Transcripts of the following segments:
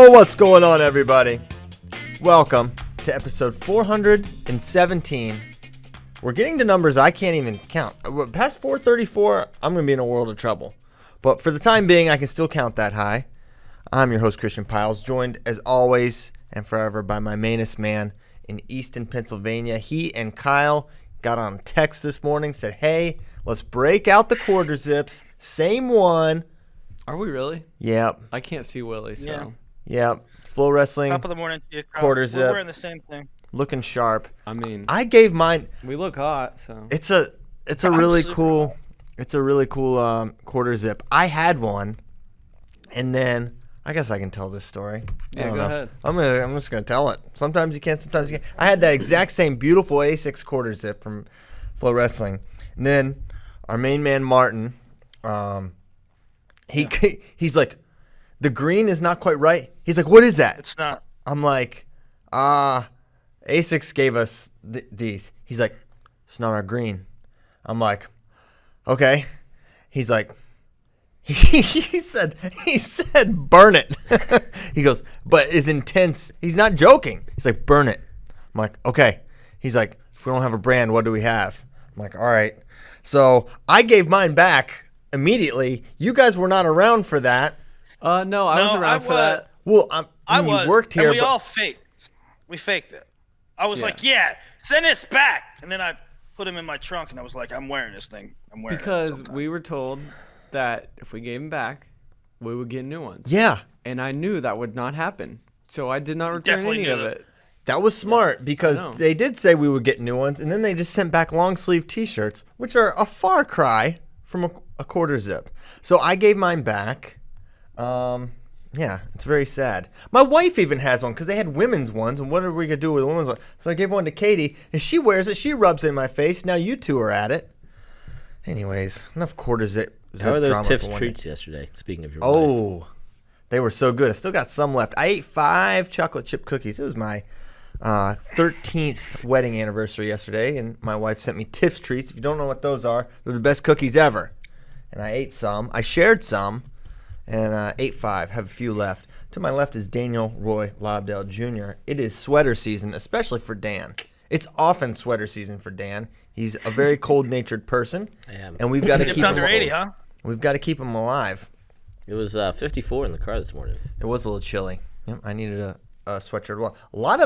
What's going on, everybody? Welcome to episode 417. We're getting to numbers I can't even count. Past 434, I'm going to be in a world of trouble. But for the time being, I can still count that high. I'm your host, Christian Piles, joined as always and forever by my mainest man in Easton, Pennsylvania. He and Kyle got on text this morning, said, hey, let's break out the quarter zips. Same one. Are we really? Yep. I can't see Willie, so. Yeah. Yep. FloWrestling. Top of the morning to you, Kyle. Quarter zip. We're wearing the same thing. Looking sharp. I mean, I gave mine. we look hot, so. It's a really cool. It's a really cool quarter zip. I had one, and then I guess I can tell this story. Yeah, go ahead. I'm just gonna tell it. Sometimes you can, sometimes you can't. I had that exact same beautiful A6 quarter zip from FloWrestling, and then our main man Martin, he's like, the green is not quite right. He's like, what is that? It's not. I'm like, A6 gave us these. He's like, it's not our green. I'm like, okay. He's like, he said, burn it. He goes, but is intense. He's not joking. He's like, burn it. I'm like, okay. He's like, if we don't have a brand, what do we have? I'm like, all right. So I gave mine back immediately. You guys were not around for that. No, I was around for that. Well, I was. You worked here, and we all faked. We faked it. I was like, yeah, send this back. And then I put him in my trunk, and I was like, I'm wearing this thing. I'm wearing it. Because we were told that if we gave them back, we would get new ones. Yeah. And I knew that would not happen. So I did not return any of it. That was smart because they did say we would get new ones, and then they just sent back long sleeve T-shirts, which are a far cry from a quarter zip. So I gave mine back. Yeah, it's very sad. My wife even has one because they had women's ones, and what are we going to do with the women's one? So I gave one to Katie, and she wears it. She rubs it in my face. Now you two are at it. Anyways, enough quarter zip. How are those Tiff's treats yesterday, speaking of your wife? Oh, they were so good. I still got some left. I ate 5 chocolate chip cookies. It was my 13th wedding anniversary yesterday, and my wife sent me Tiff's treats. If you don't know what those are, they're the best cookies ever. And I ate some. I shared some. And ate 5, have a few left. To my left is Daniel Roy Lobdell Jr. It is sweater season, especially for Dan. It's often sweater season for Dan. He's a very cold-natured person, and we've got to keep him under 80, huh? We've got to keep him alive. It was 54 in the car this morning. It was a little chilly. Yep, I needed a sweatshirt. Well, a lot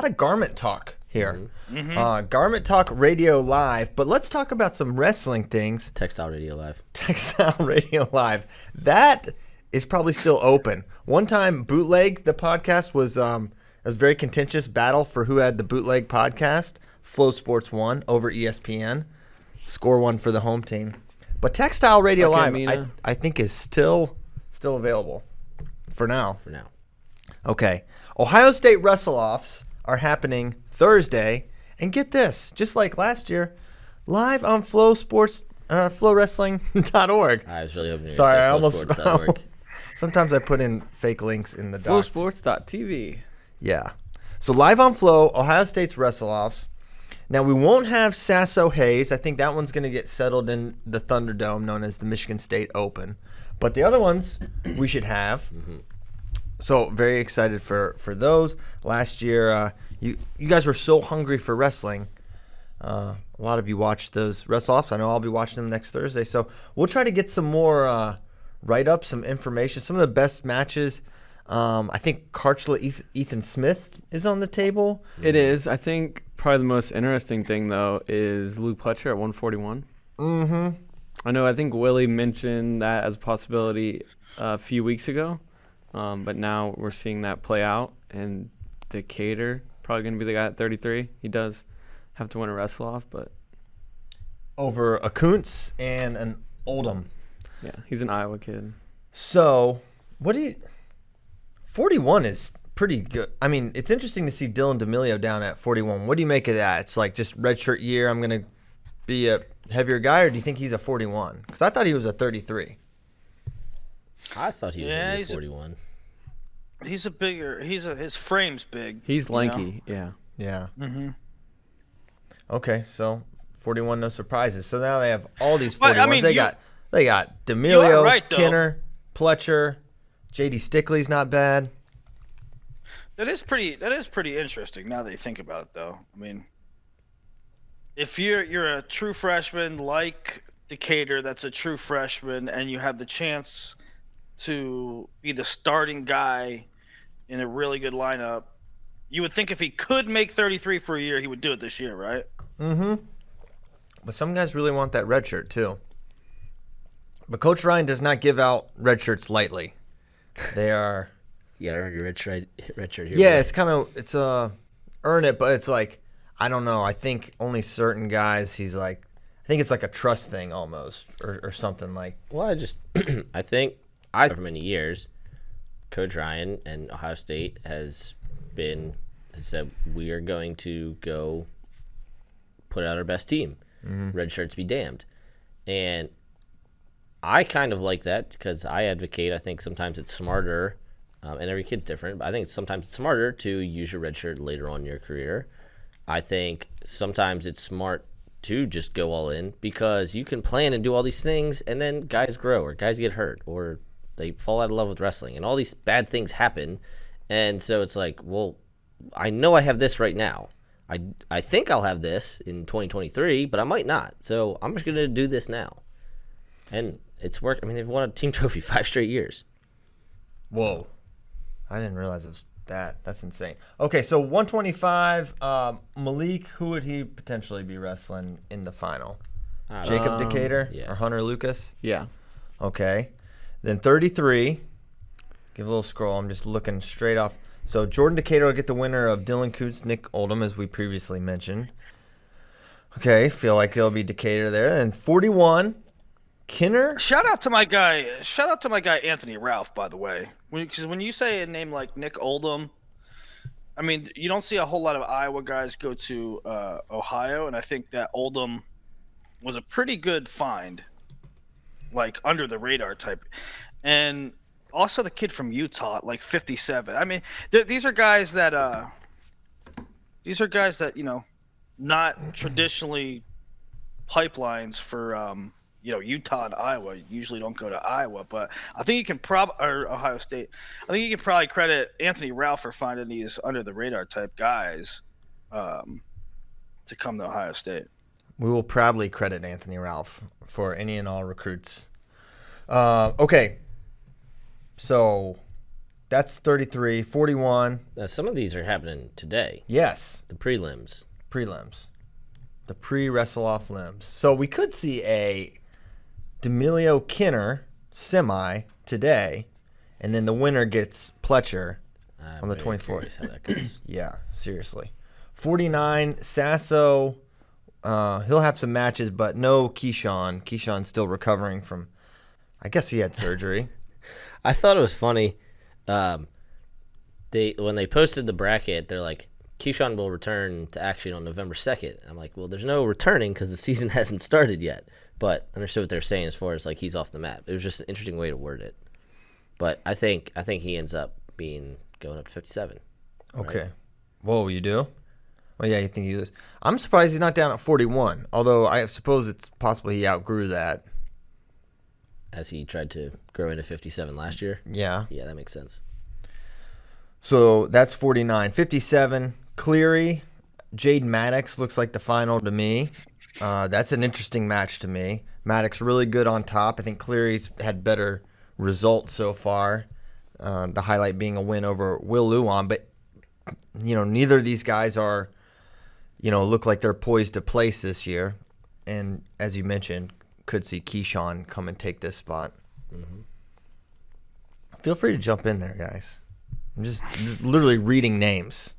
of garment talk here. Mm-hmm. Garment Talk Radio Live, but let's talk about some wrestling things. Textile Radio Live. Textile Radio Live. That is probably still open. One time, Bootleg, the podcast, was a very contentious battle for who had the Bootleg podcast. Flow Sports won over ESPN. Score one for the home team. But Textile Radio Live, I think, is still available for now. Okay. Ohio State Wrestle-offs are happening Thursday, and get this, just like last year, live on Flow Sports, FloWrestling.org. I was really hoping you were Sorry, I almost. almost. Sometimes I put in fake links in the docs. FlowSports.tv. Yeah. So live on Flow, Ohio State's Wrestle-offs. Now we won't have Sasso Hayes. I think that one's going to get settled in the Thunderdome, known as the Michigan State Open. But the other ones we should have. Mm-hmm. So very excited for those. Last year, you guys were so hungry for wrestling. A lot of you watched those Wrestle-offs. I know I'll be watching them next Thursday. So we'll try to get some more write-ups, some information, some of the best matches. I think Karchla Ethan Smith is on the table. It is. I think probably the most interesting thing, though, is Luke Pletcher at 141. Mm-hmm. I think Willie mentioned that as a possibility a few weeks ago. But now we're seeing that play out, and Decatur probably going to be the guy at 33. He does have to win a wrestle-off, but over a Kuntz and an Oldham. Yeah, he's an Iowa kid. So, 41 is pretty good. I mean, it's interesting to see Dylan D'Amelio down at 41. What do you make of that? It's like just redshirt year, I'm going to be a heavier guy, or do you think he's a 41? Because I thought he was a 33. I thought he was going to be 41. His frame's big. He's lanky, yeah. Yeah. Mm-hmm. Okay, so 41, no surprises. So now they have all these 41s. Well, I mean, they got D'Amelio, right, Kinner, Pletcher, J.D. Stickley's not bad. That is pretty interesting now that you think about it, though. I mean, if you're a true freshman like Decatur, that's a true freshman, and you have the chance to be the starting guy in a really good lineup, you would think if he could make 33 for a year, he would do it this year, right? Mm-hmm. But some guys really want that red shirt too. But Coach Ryan does not give out red shirts lightly. They are. You gotta earn your red shirt here. Yeah, it's earn it, but it's like, I don't know. I think only certain guys. I think it's like a trust thing almost, or something like. Well, I think for many years, Coach Ryan and Ohio State has said we are going to go put out our best team. Mm-hmm. Red shirts be damned. And I kind of like that because I advocate, I think sometimes it's smarter, and every kid's different, but I think sometimes it's smarter to use your red shirt later on in your career. I think sometimes it's smart to just go all in because you can plan and do all these things and then guys grow or guys get hurt or they fall out of love with wrestling and all these bad things happen. And so it's like, well, I know I have this right now. I think I'll have this in 2023, but I might not. So I'm just going to do this now. And it's worked. I mean, they've won a team trophy 5 straight years. Whoa. I didn't realize it was that. That's insane. Okay, so 125, Malik, who would he potentially be wrestling in the final? Jacob Decatur or Hunter Lucas? Yeah. Okay. Then 33, give a little scroll. I'm just looking straight off. So Jordan Decatur will get the winner of Dylan Coots, Nick Oldham, as we previously mentioned. Okay, feel like it'll be Decatur there. And 41, Kinner. Shout out to my guy Anthony Ralph, by the way. Because when you say a name like Nick Oldham, I mean, you don't see a whole lot of Iowa guys go to Ohio, and I think that Oldham was a pretty good find, like under the radar type. And also the kid from Utah, like 57. I mean, these are guys that not traditionally pipelines for Utah and Iowa. Usually don't go to Iowa, but I think you can or Ohio State. I think you can probably credit Anthony Ralph for finding these under the radar type guys to come to Ohio State. We will proudly credit Anthony Ralph for any and all recruits. Okay. So that's 33, 41. Now, some of these are happening today. Yes. The prelims. The pre-wrestle-off limbs. So we could see a D'Amelio Kinner semi today, and then the winner gets Pletcher on the 24th. How that goes. Yeah, seriously. 49, Sasso. He'll have some matches, but no Keyshawn. Keyshawn's still recovering from, I guess he had surgery. I thought it was funny. When they posted the bracket, they're like, Keyshawn will return to action on November 2nd. I'm like, well, there's no returning because the season hasn't started yet. But I understood what they're saying as far as like he's off the map. It was just an interesting way to word it. But I think he ends up going up to 57. Okay. Right? Whoa, you do? Well, yeah, you think he is. I'm surprised he's not down at 41. Although I suppose it's possible he outgrew that. As he tried to grow into 57 last year? Yeah. Yeah, that makes sense. So that's 49. 57, Cleary. Jade Maddox looks like the final to me. That's an interesting match to me. Maddox really good on top. I think Cleary's had better results so far. The highlight being a win over Will Luan. But, neither of these guys are, look like they're poised to place this year. And as you mentioned, could see Keyshawn come and take this spot. Mm-hmm. Feel free to jump in there, guys. I'm just literally reading names.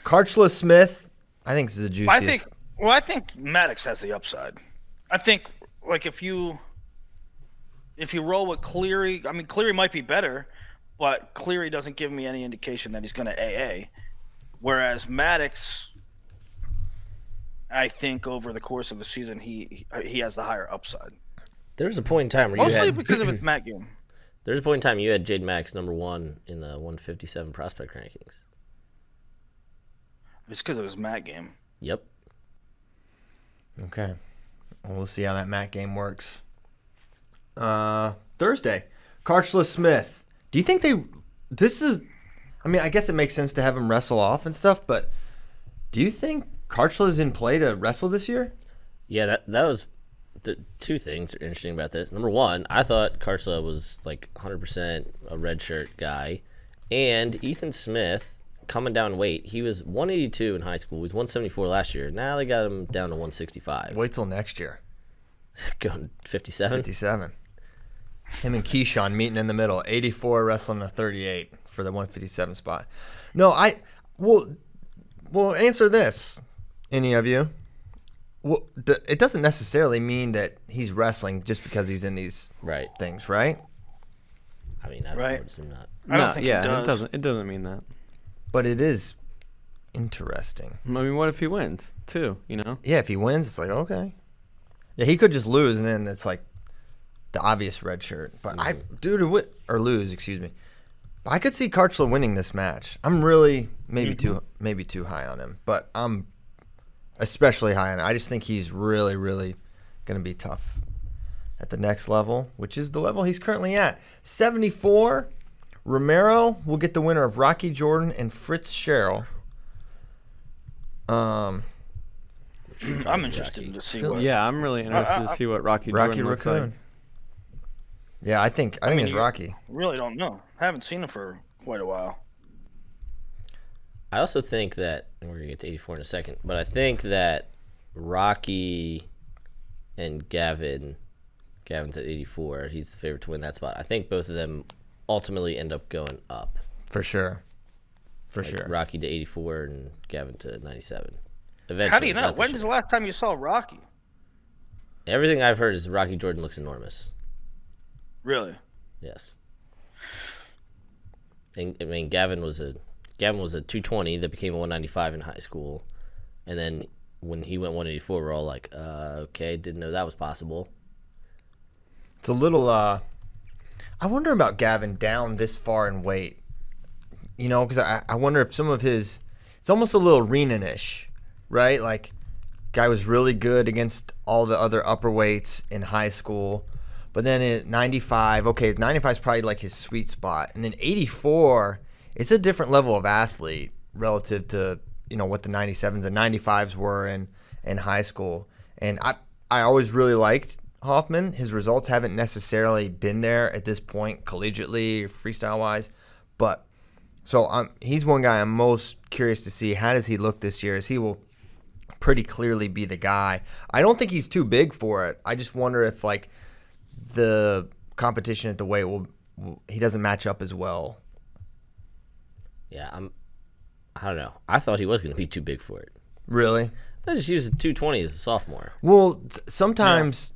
Karchla Smith, I think this is the juiciest. I think Maddox has the upside. I think like if you roll with Cleary, I mean Cleary might be better, but Cleary doesn't give me any indication that he's going to AA. Whereas Maddox, I think over the course of the season he has the higher upside. There's a point in time where mostly because of his mat game. There's a point in time you had Jade Maddox number 1 in the 157 prospect rankings. It's because of his mat game. Yep. Okay. Well, we'll see how that mat game works. Thursday, Karchla Smith. Do you think I mean, I guess it makes sense to have him wrestle off and stuff, but do you think Karchla is in play to wrestle this year? Yeah, that was the two things that are interesting about this. Number one, I thought Karchla was like 100% a red shirt guy, and Ethan Smith coming down in weight. He was 182 in high school. He was 174 last year. Now they got him down to 165. Wait till next year. Going 57. 57. Him and Keyshawn meeting in the middle. 84 wrestling a 38 for the 157 spot. No, well, answer this, any of you. Well, it doesn't necessarily mean that he's wrestling just because he's in these Right. things, right? I mean, I Right. would assume not. I don't think yeah, it does. It doesn't mean that. But it is interesting. I mean, what if he wins too? You know? Yeah, if he wins, it's like, okay. Yeah, he could just lose, and then it's like the obvious red shirt. But or lose, excuse me. But I could see Karchla winning this match. I'm really maybe too high on him, but I'm especially high on him. I just think he's really, really going to be tough at the next level, which is the level he's currently at. 74. Romero will get the winner of Rocky Jordan and Fritz Sherrill. I'm interested to see what. Yeah, I'm really interested to see what Rocky Jordan looks like. Yeah, I think it's Rocky. Really don't know. I haven't seen him for quite a while. I also think that, and we're going to get to 84 in a second, but I think that Rocky and Gavin's at 84. He's the favorite to win that spot. I think both of them ultimately end up going up. For sure. Rocky to 84 and Gavin to 97. Eventually. How do you know? When was the last time you saw Rocky? Everything I've heard is Rocky Jordan looks enormous. Really? Yes. And, I mean, Gavin was a 220 that became a 195 in high school, and then when he went 184, we're all like, okay, didn't know that was possible. It's a little. I wonder about Gavin down this far in weight. You know, because I wonder if some of his. It's almost a little Renan-ish, right? Like, guy was really good against all the other upper weights in high school. But then at 95, okay, 95 is probably like his sweet spot. And then 84, it's a different level of athlete relative to, you know, what the 97s and 95s were in high school. And I always really liked Hoffman. His results haven't necessarily been there at this point collegiately, freestyle-wise. But so he's one guy I'm most curious to see. How does he look this year? As he will pretty clearly be the guy. I don't think he's too big for it. I just wonder if, like, the competition at the weight he doesn't match up as well. Yeah, I don't know. I thought he was going to be too big for it. Really? I just used 220 as a sophomore. Well, sometimes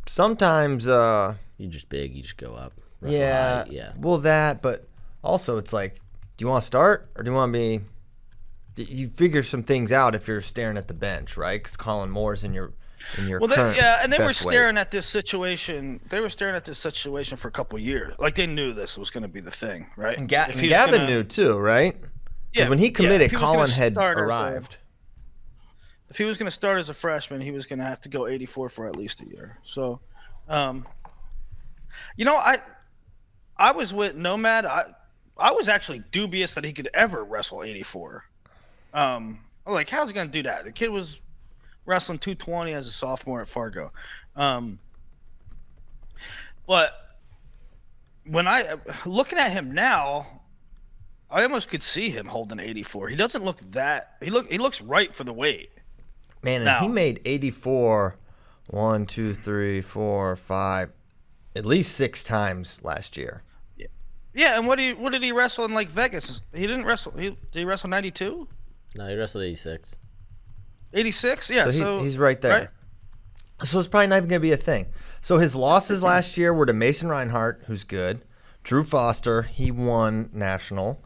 You're just big. You just go up. Wrestle high, yeah. Well, but also it's like, do you want to start or do you want to be? You figure some things out if you're staring at the bench, right? Because Colin Moore's in your current and they were best weight. staring at this situation. They were staring at this situation for a couple of years. Like, they knew this was going to be the thing, right? And Gavin knew too, right? Yeah. When he committed, if he was gonna Colin had start arrived. If he was going to start as a freshman, he was going to have to go 84 for at least a year. So, you know, I was with Nomad. I was actually dubious that he could ever wrestle 84. I'm like, how's he going to do that? The kid was wrestling 220 as a sophomore at Fargo. But when looking at him now, I almost could see him holding 84. He doesn't look that. He looks right for the weight. Man, and he made 84 1, 2, 3, 4, 5, at least 6 times last year. Yeah, and what did he wrestle in, like, Vegas? He didn't wrestle. Did he wrestle 92? No, he wrestled 86. 86? Yeah, so he's right there. Right? So it's probably not even going to be a thing. So his losses last year were to Mason Reinhart, who's good. Drew Foster, he won national.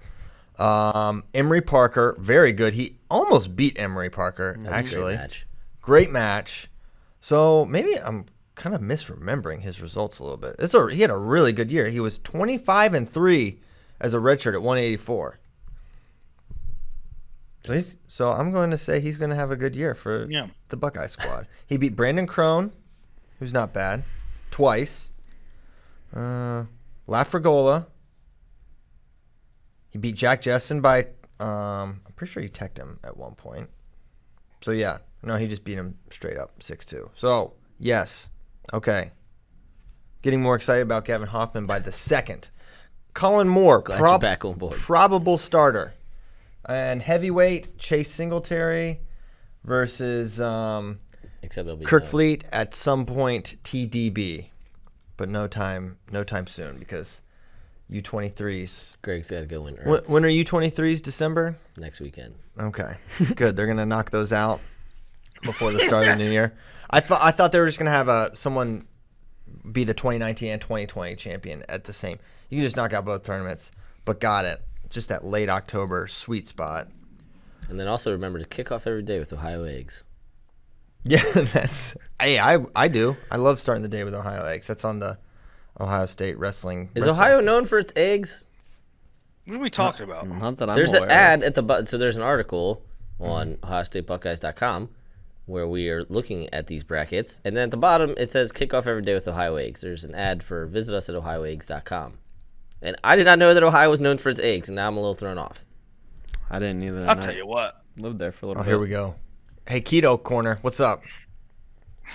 Emery Parker, very good. He almost beat Emery Parker, actually. Great match. So maybe I'm kind of misremembering his results a little bit. He had a really good year. He was 25-3 as a redshirt at 184. So I'm going to say he's going to have a good year for the Buckeye squad. He beat Brandon Crone, who's not bad, twice. Lafregola. He beat Jack Jessen by, I'm pretty sure he teched him at one point. So, yeah. No, he just beat him straight up 6-2. So, yes. Okay. Getting more excited about Gavin Hoffman by the second. Colin Moore, Glad you're back on board. probable starter. And heavyweight, Chase Singletary versus Except it'll be Kirk Fleet at some point TDB. But no time soon because U23s. Greg's got to go in Earths When are U23s? December? next weekend. Okay, good. They're gonna knock those out before the start of the new year. I thought they were just gonna have someone be the 2019 and 2020 champion at the same. You can just knock out both tournaments, but got it. Just that late October sweet spot. And then also remember to kick off every day with Ohio eggs. Yeah, I do. I love starting the day with Ohio eggs. That's on the Ohio State Wrestling. Is Ohio known for its eggs? What are we talking about? Not that I'm There's aware an ad at the button. So there's an article on OhioStateBuckeyes.com where we are looking at these brackets. And then at the bottom, it says kick off every day with Ohio eggs. There's an ad for visit us at OhioEggs.com. And I did not know that Ohio was known for its eggs, and now I'm a little thrown off. I didn't either. I'll tell you what. Lived there for a little Oh, bit. here we go. Hey, Keto Corner, what's up?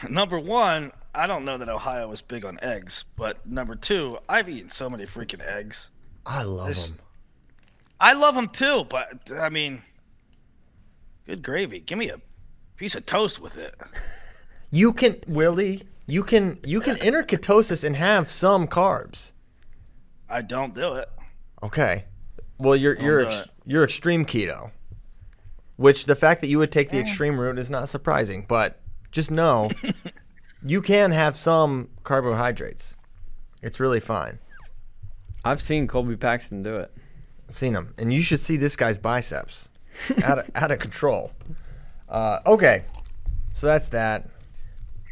Number one, I don't know that Ohio is big on eggs, but number two, I've eaten so many freaking eggs. I love There's- them. I love them too, but I mean, good gravy. Give me a piece of toast with it. You can, Willie. You can enter ketosis and have some carbs. I don't do it. Okay. Well, you're do it. you're extreme keto, which the fact that you would take the extreme route is not surprising. But just know, you can have some carbohydrates. It's really fine. I've seen Colby Paxton do it. I've seen him, and you should see this guy's biceps, out of control. Okay, so that's that.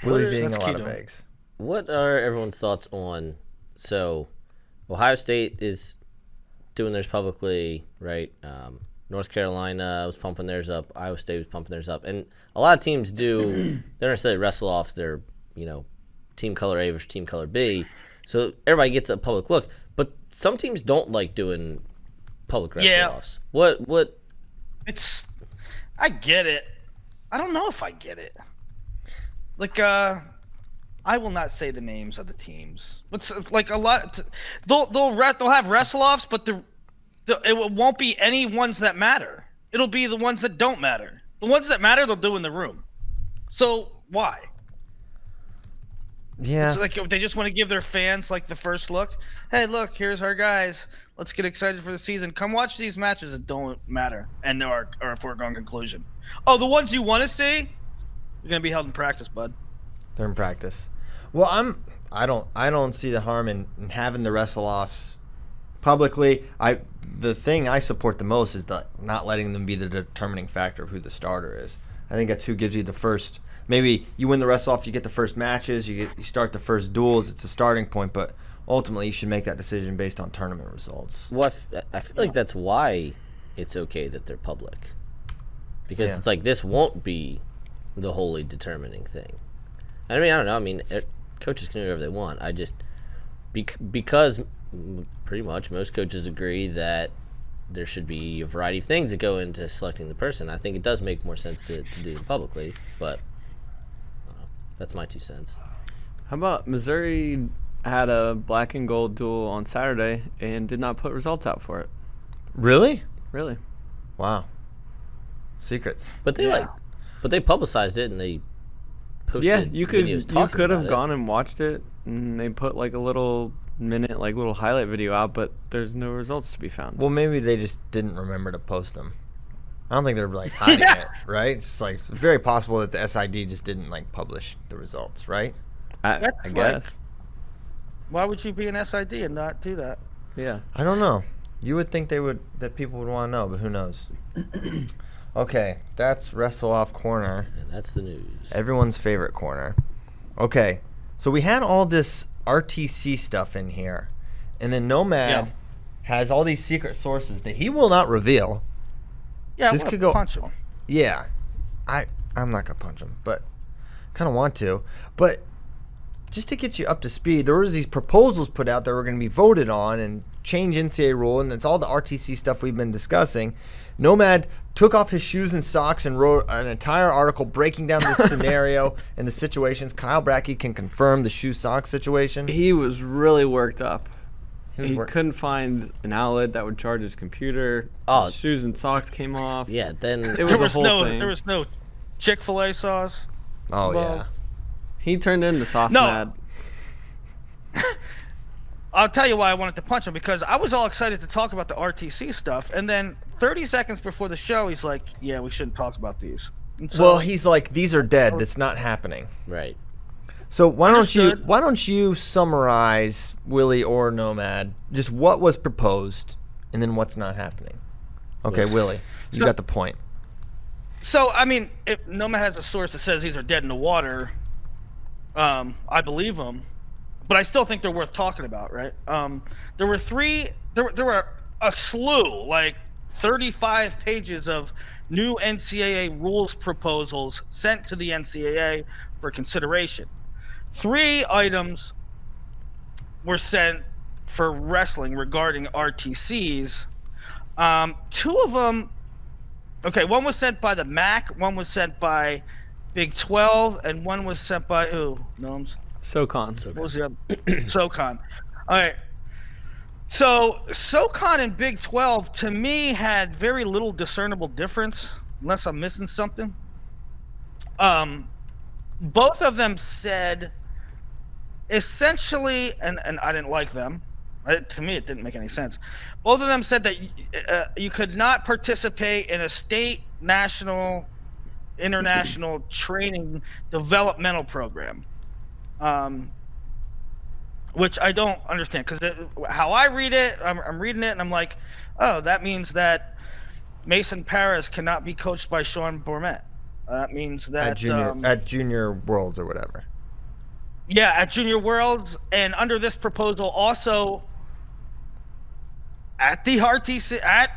Willie's eating that's a lot of keto. eggs. What are everyone's thoughts on? So, Ohio State is doing theirs publicly, right? North Carolina was pumping theirs up. Iowa State was pumping theirs up, and a lot of teams do. They're necessarily wrestle-offs. They're team color A versus team color B, so everybody gets a public look. But some teams don't like doing public wrestle-offs. What? I get it. I don't know if I get it. Like, I will not say the names of the teams. But like a lot, they'll have wrestle-offs, but it won't be any ones that matter. It'll be the ones that don't matter. The ones that matter, they'll do in the room. So why? Yeah. It's like they just want to give their fans like the first look. Hey, look, here's our guys. Let's get excited for the season. Come watch these matches that don't matter and are a foregone conclusion. Oh, the ones you want to see, you're gonna be held in practice, bud. They're in practice. Well, I don't see the harm in having the wrestle-offs publicly. The thing I support the most is not letting them be the determining factor of who the starter is. I think that's who gives you the first. Maybe you win the wrestle-off, you get the first matches, you start the first duels. It's a starting point, but ultimately you should make that decision based on tournament results. Well, I feel like that's why it's okay that they're public, because it's like this won't be the wholly determining thing. I mean, I don't know. I mean, coaches can do whatever they want. I just because pretty much most coaches agree that there should be a variety of things that go into selecting the person. I think it does make more sense to do it publicly, but that's my 2 cents. How about Missouri had a black and gold duel on Saturday and did not put results out for it? Really? Really? Wow. Secrets. But they publicized it and they posted you videos talking could have about it. gone and watched it, and they put like a little minute, like little highlight video out, but there's no results to be found. Well, maybe they just didn't remember to post them. I don't think they're like hiding it, right? It's like it's very possible that the SID just didn't like publish the results, right? I That's guess. Why would you be an SID and not do that? Yeah. I don't know. You would think that people would want to know, but who knows? Okay, that's Wrestle-Off Corner. And that's the news. Everyone's favorite corner. Okay, so we had all this RTC stuff in here, and then Nomad has all these secret sources that he will not reveal. Yeah, This could go- punch him. Yeah, I'm not gonna punch him, but kind of want to. But just to get you up to speed, there was these proposals put out that were going to be voted on and change NCAA rule, and it's all the RTC stuff we've been discussing. Nomad took off his shoes and socks and wrote an entire article breaking down this scenario and the situations. Kyle Brackey can confirm the shoe-sock situation. He was really worked up. He couldn't find an outlet that would charge his computer. His shoes and socks came off. Yeah, then It was a whole thing. There was no Chick-fil-A sauce. Oh, Well, yeah. He turned into Sauce No. Mad. I'll tell you why I wanted to punch him, because I was all excited to talk about the RTC stuff, and then 30 seconds before the show, he's like, "Yeah, we shouldn't talk about these." And so, Well, he's like, these are dead. That's not happening. right. So why Understood. don't you summarize, Willie or Nomad, just what was proposed and then what's not happening? Okay, Willie, you got the point. So I mean, if Nomad has a source that says these are dead in the water, I believe him, but I still think they're worth talking about, right? There were a slew, like 35 pages of new NCAA rules proposals sent to the NCAA for consideration. 3 items were sent for wrestling regarding RTCs. 2 of them, okay, one was sent by the MAC, one was sent by Big 12, and one was sent by who? Gnomes? SoCon. What was the other? SoCon. All right. So SoCon and Big 12 to me had very little discernible difference, unless I'm missing something. Both of them said essentially, and I didn't like them. To me, it didn't make any sense. Both of them said that you could not participate in a state, national, international training developmental program. Which I don't understand, because how I read it, I'm reading it and I'm like, oh, that means that Mason Paris cannot be coached by Sean Bourmet. That means that At Junior Worlds or whatever. Yeah, at Junior Worlds, and under this proposal also at the RTC, at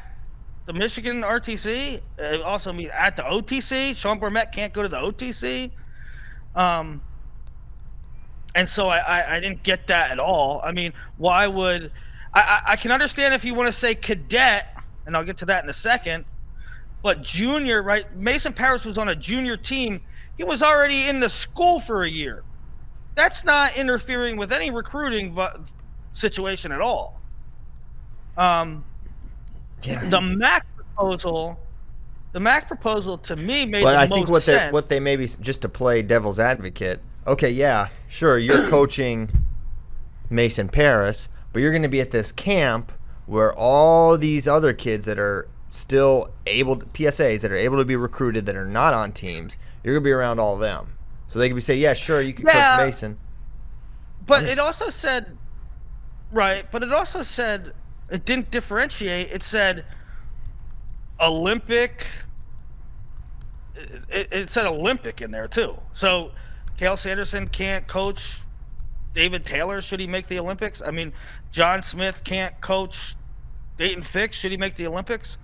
the Michigan RTC, it also means at the OTC. Sean Bourmet can't go to the OTC. And so I didn't get that at all. I mean, why would I can understand if you want to say cadet, and I'll get to that in a second, but junior, right? Mason Paris was on a junior team. He was already in the school for a year. That's not interfering with any recruiting situation at all. The MAC proposal to me made But the I think most sense. what they maybe, just to play devil's advocate, okay, yeah, sure, you're coaching Mason Paris, but you're going to be at this camp where all these other kids that are still PSAs that are able to be recruited that are not on teams, you're going to be around all of them. So they could say, yeah, sure, you can coach Mason. But it also said, right, it didn't differentiate. It said Olympic. It said Olympic in there, too. So Cale Sanderson can't coach David Taylor. Should he make the Olympics? I mean, John Smith can't coach Dayton Fix. Should he make the Olympics?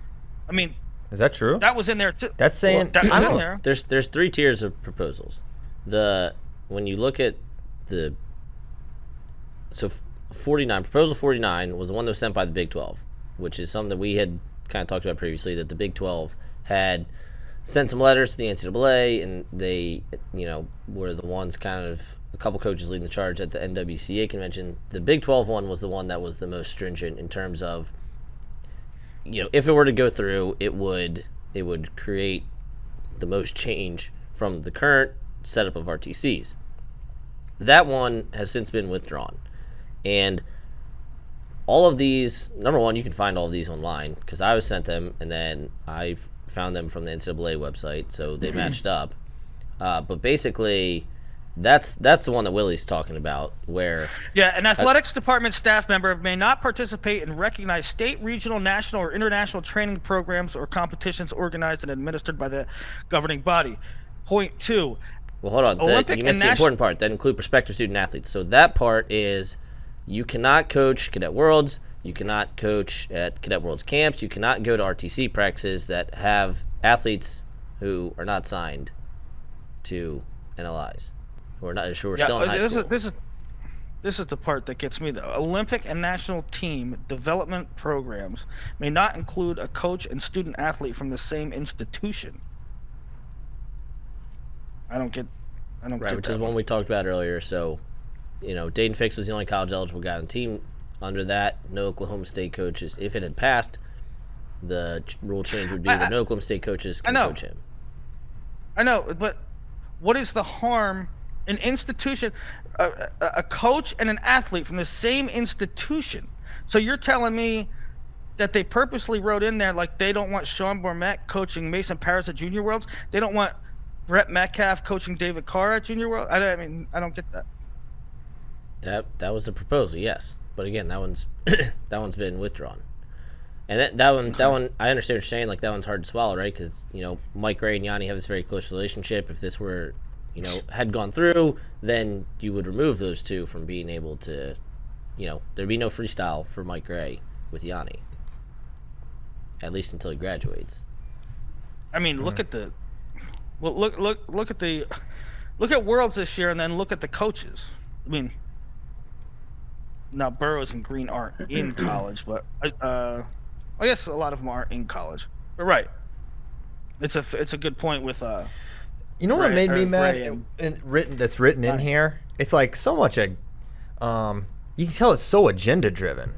I mean, is that true? that was in there, too. That's saying, that was I don't in know. there. There's 3 tiers of proposals. When you look at the 49, proposal 49 was the one that was sent by the Big 12, which is something that we had kind of talked about previously, that the Big 12 had sent some letters to the NCAA, and they, were the ones kind of, a couple coaches leading the charge at the NWCA convention. The Big 12 one was the one that was the most stringent in terms of, if it were to go through, it would create the most change from the current setup of RTCs. That one has since been withdrawn. And all of these, number one, you can find all of these online, because I was sent them, and then I found them from the NCAA website, so they matched up. But basically, that's the one that Willie's talking about, where... Yeah, an athletics department staff member may not participate in recognized state, regional, national, or international training programs or competitions organized and administered by the governing body. Point 2. Well, hold on. You missed the important part. That include prospective student athletes. So that part is, you cannot coach Cadet Worlds. You cannot coach at Cadet Worlds camps. You cannot go to RTC practices that have athletes who are not signed to NLIs, who are still in high school. This is the part that gets me, though. Olympic and national team development programs may not include a coach and student athlete from the same institution. I don't get Right, which that is one we talked about earlier. So, Dayton Fix was the only college eligible guy on the team. Under that, no Oklahoma State coaches. If it had passed, the rule change would be that no Oklahoma State coaches can coach him. I know, but what is the harm? An institution, a coach and an athlete from the same institution. So you're telling me that they purposely wrote in there like they don't want Sean Bormet coaching Mason Paris at Junior Worlds? They don't want Brett Metcalf coaching David Carr at Junior World? I don't get that. That was the proposal, yes. But again, that one's been withdrawn. And that one, I understand what you're saying. Like, that one's hard to swallow, right? Because Mike Ray and Yanni have this very close relationship. If this were, had gone through, then you would remove those two from being able to, there'd be no freestyle for Mike Ray with Yanni, at least until he graduates. I mean, look at the, well, look at Worlds this year, and then look at the coaches. I mean, now Burroughs and Green aren't in college, but I guess a lot of them aren't in college. But right, it's a good point with You know what made me mad? Ray That's written in here. It's like so much you can tell it's so agenda driven,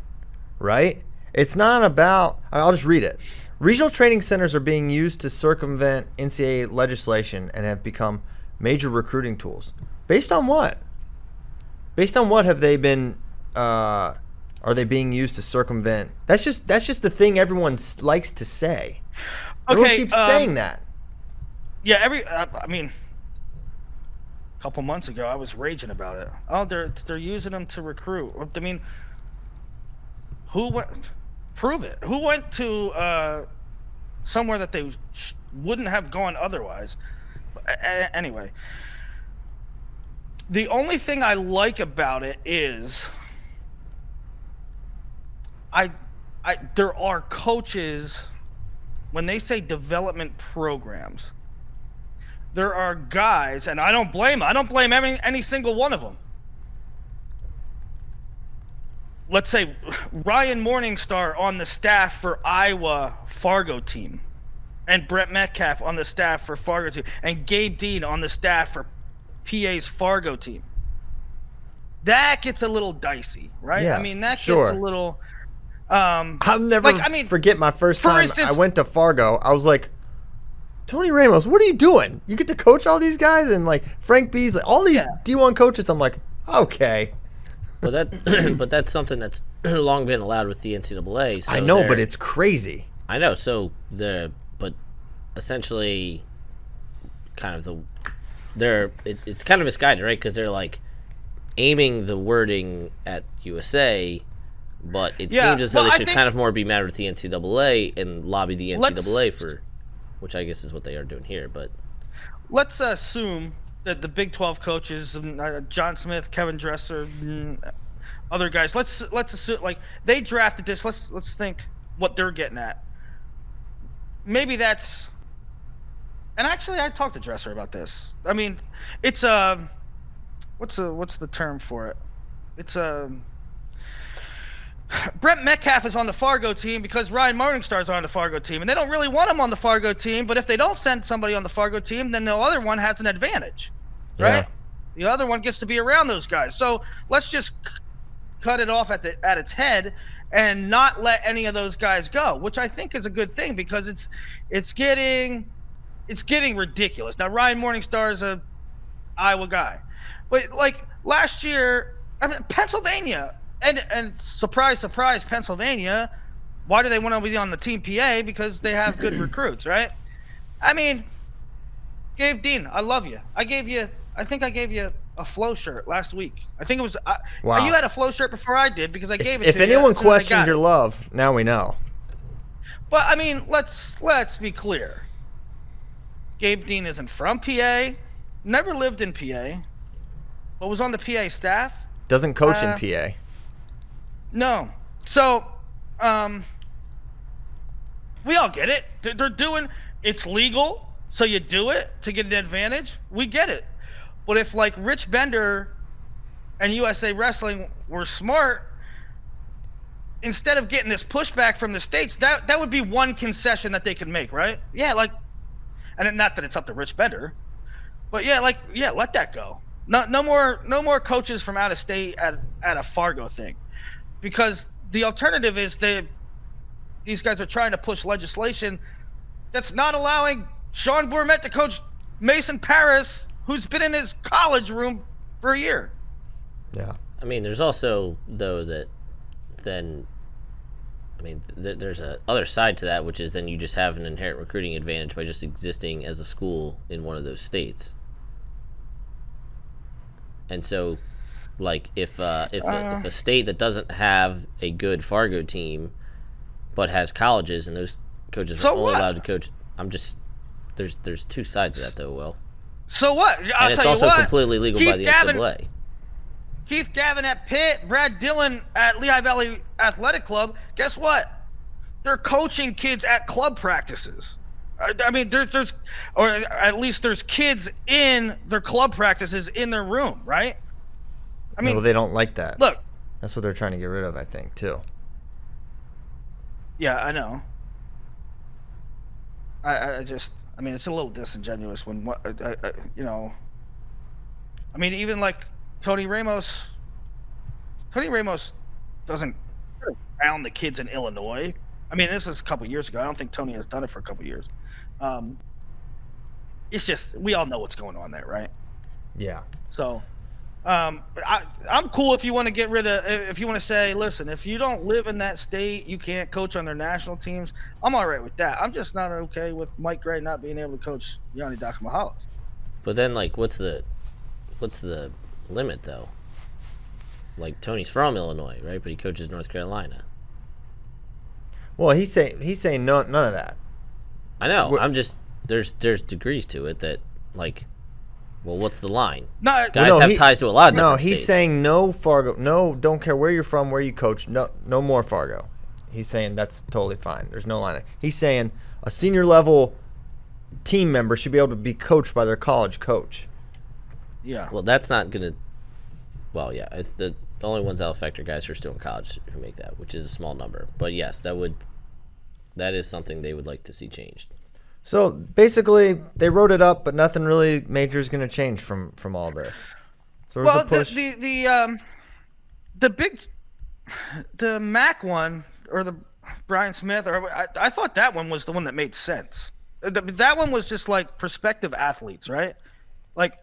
right? It's not about. I'll just read it. Regional training centers are being used to circumvent NCAA legislation and have become major recruiting tools. Based on what? Based on what have they been? Are they being used to circumvent? That's just the thing everyone likes to say. Everyone keeps saying that. Yeah, I mean, a couple months ago, I was raging about it. Oh, they're using them to recruit. I mean, who went? Prove it. Who went to somewhere that they wouldn't have gone otherwise? Anyway, the only thing I like about it is, there are coaches when they say development programs. There are guys, and I don't blame them. I don't blame any single one of them. Let's say Ryan Morningstar on the staff for Iowa Fargo team, and Brett Metcalf on the staff for Fargo team, and Gabe Dean on the staff for PA's Fargo team. That gets a little dicey, right? Yeah, I mean, that sure. gets a little. I'll never forget my first time I went to Fargo. I was like, Tony Ramos, what are you doing? You get to coach all these guys, and like Frank Beasley, all these D1 coaches. I'm like, okay. But that's something that's long been allowed with the NCAA. So I know, but it's crazy. I know. So but essentially, kind of it's kind of misguided, right? Because they're like aiming the wording at USA, but it seems as though they should kind of more be mad with the NCAA and lobby the NCAA for, which I guess is what they are doing here. But let's assume that the Big 12 coaches, John Smith, Kevin Dresser, other guys, let's assume like they drafted this. Let's think what they're getting at. Maybe that's. And actually, I talked to Dresser about this. I mean, it's what's the term for it? It's Brett Metcalf is on the Fargo team because Ryan Morningstar is on the Fargo team, and they don't really want him on the Fargo team. But if they don't send somebody on the Fargo team, then the other one has an advantage, right? Yeah. The other one gets to be around those guys. So let's just cut it off at its head and not let any of those guys go, which I think is a good thing because it's getting ridiculous. Now Ryan Morningstar is a Iowa guy, but like last year, I mean, Pennsylvania. And surprise, surprise, Pennsylvania, why do they want to be on the Team PA? Because they have good recruits, right? I mean, Gabe Dean, I love you. I think I gave you a Flow shirt last week. I think it was wow. You had a Flow shirt before I did because I gave it if to you. If anyone questioned your love, now we know. But, I mean, let's be clear. Gabe Dean isn't from PA, never lived in PA, but was on the PA staff. Doesn't coach in PA. No. So, we all get it. They're doing, it's legal, so you do it to get an advantage. We get it. But if, like, Rich Bender and USA Wrestling were smart, instead of getting this pushback from the states, that would be one concession that they could make, right? Yeah, like, and not that it's up to Rich Bender, but let that go. No more coaches from out of state at a Fargo thing, because the alternative is these guys are trying to push legislation that's not allowing Sean Bourmet to coach Mason Paris, who's been in his college room for a year. Yeah. I mean, there's also, though, that then, I mean, there's a other side to that, which is then you just have an inherent recruiting advantage by just existing as a school in one of those states. And so, like, if a state that doesn't have a good Fargo team but has colleges and those coaches are only allowed to coach, there's two sides of that, though, Will. So what? And it's also completely legal by the NCAA. Keith Gavin at Pitt, Brad Dillon at Lehigh Valley Athletic Club. Guess what? They're coaching kids at club practices. I mean, there's, or at least there's kids in their club practices in their room, right? I mean, well, they don't like that. Look, that's what they're trying to get rid of, I think, too. Yeah, I know. I mean, it's a little disingenuous when you know. I mean, even like Tony Ramos doesn't round the kids in Illinois. I mean, this is a couple years ago. I don't think Tony has done it for a couple years. It's just, we all know what's going on there, right? Yeah. So, I'm cool if you want to get rid of, if you want to say, listen, if you don't live in that state, you can't coach on their national teams. I'm all right with that. I'm just not okay with Mike Gray not being able to coach Yanni Dakamahalis. But then, like, what's the limit, though? Like, Tony's from Illinois, right? But he coaches North Carolina. Well, he's saying none of that. I know. I'm just, there's degrees to it that, like, well, what's the line? No, Guys have ties to a lot of different he's states. saying no Fargo. No, don't care where you're from, where you coach. No more Fargo. He's saying that's totally fine. There's no line. He's saying a senior level team member should be able to be coached by their college coach. Yeah. Well, that's not going to, well, yeah. It's the only ones that'll affect are guys who are still in college who make that, which is a small number. But yes, that is something they would like to see changed. So basically, they wrote it up, but nothing really major is going to change from all this. So Well, a push. the Mac one, or the Brian Smith, or I thought that one was the one that made sense. That one was just like prospective athletes, right? Like,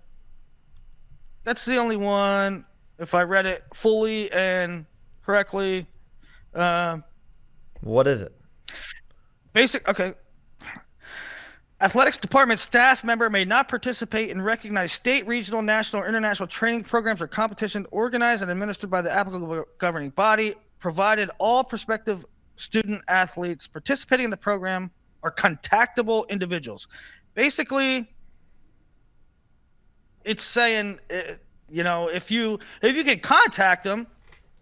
that's the only one, if I read it fully and correctly. What is it? Okay. Athletics department staff member may not participate in recognized state, regional, national, or international training programs or competition organized and administered by the applicable governing body, provided all prospective student athletes participating in the program are contactable individuals. Basically, it's saying, if you can contact them,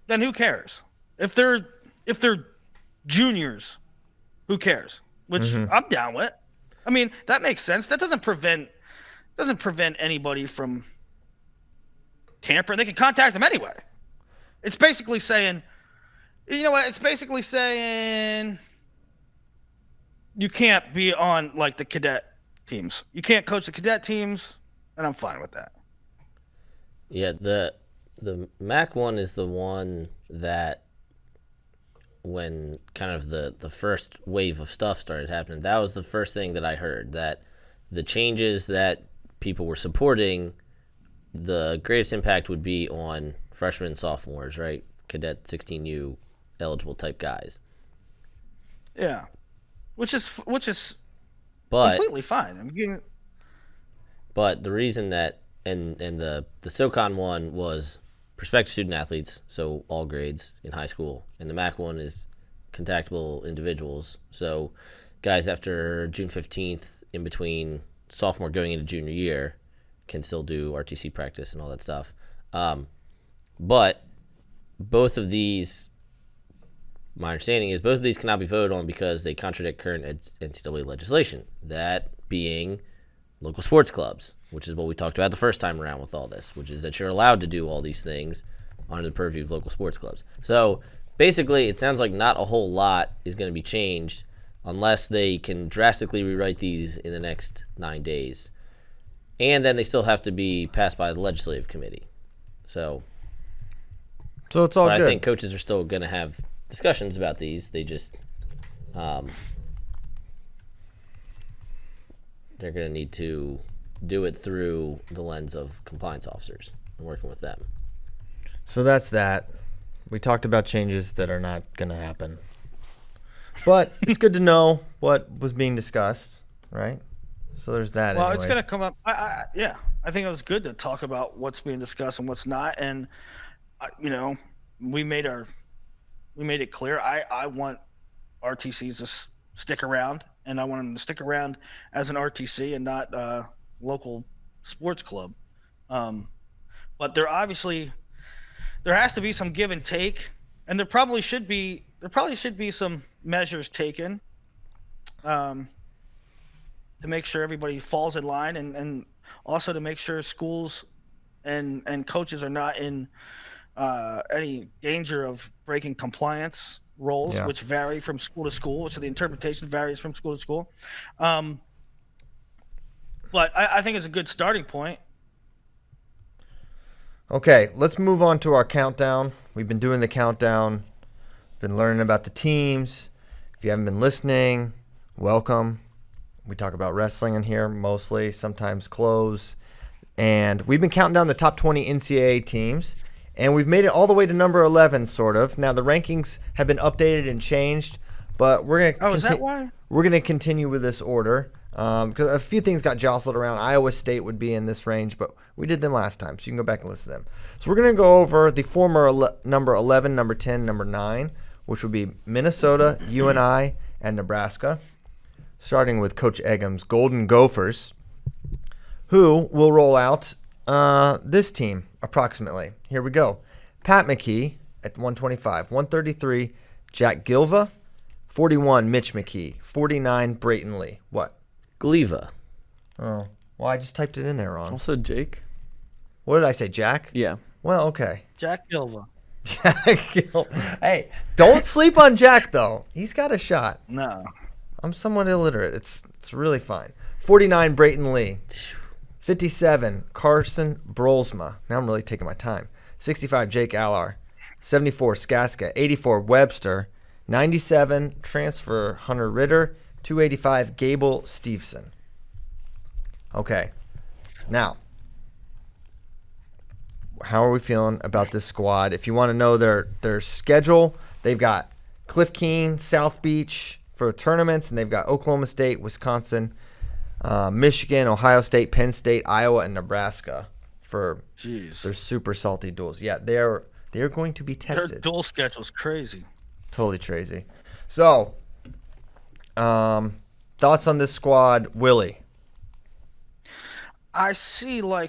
then who cares? If they're juniors, who cares? Which I'm down with. I mean, that makes sense. That doesn't prevent anybody from tampering. They can contact them anyway. It's basically saying, you know what? It's basically saying you can't be on like the cadet teams. You can't coach the cadet teams, and I'm fine with that. Yeah, the MAC one is the one that, when kind of the first wave of stuff started happening, that was the first thing that I heard, that the changes that people were supporting, the greatest impact would be on freshmen and sophomores, right? Cadet 16U eligible type guys. Yeah, which is completely fine. But the reason that and the SoCon one was prospective student athletes, so all grades in high school, and the MAC one is contactable individuals, so guys after June 15th, in between sophomore going into junior year, can still do RTC practice and all that stuff. But both of these, my understanding is both of these cannot be voted on because they contradict current NCAA legislation, that being local sports clubs, which is what we talked about the first time around with all this, which is that you're allowed to do all these things under the purview of local sports clubs. So basically, it sounds like not a whole lot is going to be changed unless they can drastically rewrite these in the next 9 days. And then they still have to be passed by the legislative committee. So it's all good. I think coaches are still going to have discussions about these. They just they're going to need to do it through the lens of compliance officers and working with them. So that's that. We talked about changes that are not going to happen. But it's good to know what was being discussed, right? So there's that. Well, anyways. it's going to come up. I think it was good to talk about what's being discussed and what's not. And, we made it clear. I want RTCs to stick around, and I want them to stick around as an RTC and not a local sports club. But there has to be some give and take, and there probably should be some measures taken to make sure everybody falls in line, and also to make sure schools and coaches are not in any danger of breaking compliance rules, which vary from school to school. So the interpretation varies from school to school. But I think it's a good starting point. Okay, let's move on to our countdown. We've been doing the countdown, been learning about the teams. If you haven't been listening, welcome. We talk about wrestling in here mostly, sometimes clothes. And we've been counting down the top 20 NCAA teams, and we've made it all the way to number 11, sort of. Now, the rankings have been updated and changed, but we're going to is that why? We're going to continue with this order because a few things got jostled around. Iowa State would be in this range, but we did them last time, so you can go back and listen to them. So we're going to go over the former number 11, number 10, number 9, which would be Minnesota, UNI, and Nebraska, starting with Coach Eggum's Golden Gophers, who will roll out this team approximately. Here we go. Pat McKee at 125. 133, Jack Gilva. 41, Mitch McKee. 49, Brayton Lee. What? Gleva. Oh, well, I just typed it in there wrong. Also Jake. What did I say, Jack? Yeah. Well, okay. Jack Gilva. Jack Gilva. Hey, don't sleep on Jack, though. He's got a shot. No. I'm somewhat illiterate. It's really fine. 49, Brayton Lee. 57, Carson Brolsma. Now I'm really taking my time. 65, Jake Allar. 74, Skatska. 84, Webster. 97, transfer Hunter Ritter. 285, Gable Steveson. Okay. Now, how are we feeling about this squad? If you want to know their schedule, they've got Cliff Keene, South Beach for tournaments, and they've got Oklahoma State, Wisconsin, Michigan, Ohio State, Penn State, Iowa, and Nebraska for their super salty duels. Yeah, they're going to be tested. Their duel schedule's crazy. Totally crazy. So, thoughts on this squad, Willie? I see, I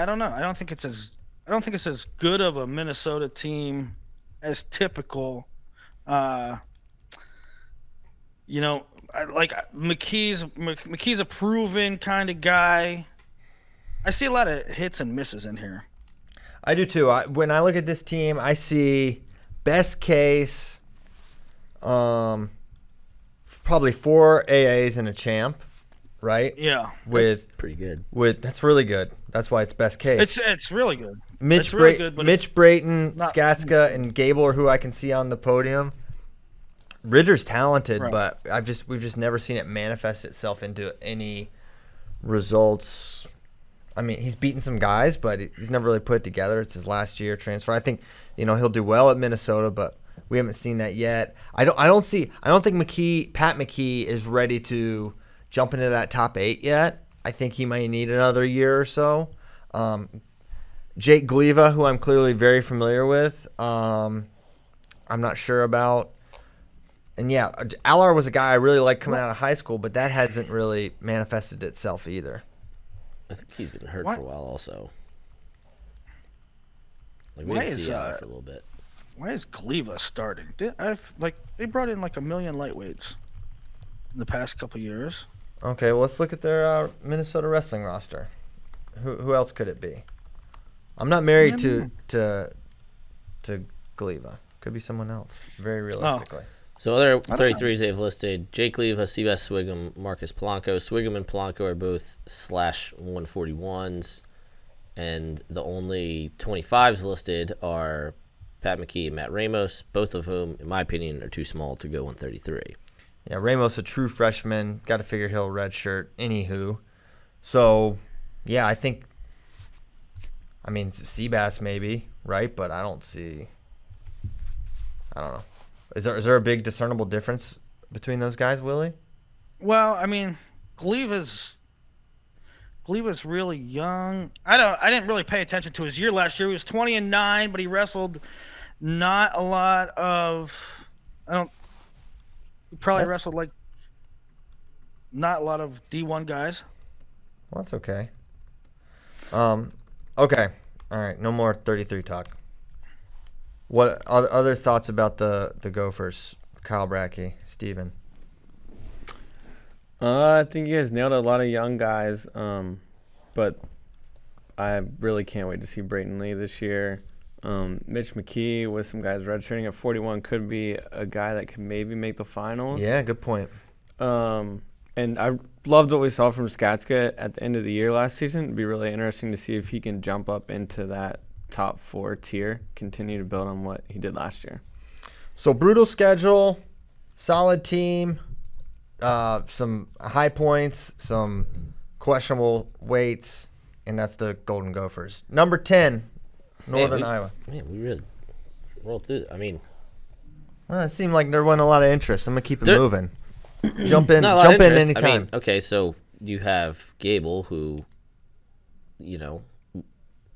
don't know. I don't think it's as good of a Minnesota team as typical. McKee's a proven kind of guy. I see a lot of hits and misses in here. I do too. When I look at this team, I see best case, probably 4 AAs and a champ, right? Yeah, that's pretty good. That's really good. That's why it's best case. It's really good. Mitch Brayton, Skatska, and Gable are who I can see on the podium. Ritter's talented, right, but we've just never seen it manifest itself into any results. I mean, he's beaten some guys, but he's never really put it together. It's his last year transfer. I think, he'll do well at Minnesota, but we haven't seen that yet. I don't think Pat McKee is ready to jump into that top 8 yet. I think he might need another year or so. Jake Gleva, who I'm clearly very familiar with, I'm not sure about. And yeah, Allar was a guy I really liked coming out of high school, but that hasn't really manifested itself either. I think he's been hurt for a while also. We why didn't is see Allar for a little bit. Why is Gleva starting? They brought in 1 million lightweights in the past couple years. Okay, well, let's look at their Minnesota wrestling roster. Who else could it be? I'm not married to Galiva. Could be someone else, very realistically. So other 33s they've listed: Jake Leva, Seabass Swigum, Marcus Polanco. Swigum and Polanco are both /141s, and the only 25s listed are Pat McKee and Matt Ramos, both of whom, in my opinion, are too small to go 133. Yeah, Ramos, a true freshman. Got to figure he'll redshirt. Anywho. So, yeah, I think, Seabass maybe, right? But I don't know. Is there a big discernible difference between those guys, Willie? Well, Gleeva's really young. I didn't really pay attention to his year last year. He was 20-9, but he wrestled not a lot of. He probably wrestled like not a lot of D1 guys. Well, that's okay. Okay. All right. No more 33 talk. What other thoughts about the Gophers? Kyle Brackey, Steven. I think you guys nailed a lot of young guys, but I really can't wait to see Brayton Lee this year. Mitch McKee with some guys redshirting at 41 could be a guy that could maybe make the finals. Yeah, good point. And I loved what we saw from Skatska at the end of the year last season. It'd be really interesting to see if he can jump up into that top 4 tier, continue to build on what he did last year. So brutal schedule, solid team, some high points, some questionable weights, and that's the Golden Gophers. Number 10, Northern Iowa. Man, we really rolled through. Well, it seemed like there wasn't a lot of interest. I'm gonna keep it moving. Jump in anytime. Okay, so you have Gable, who,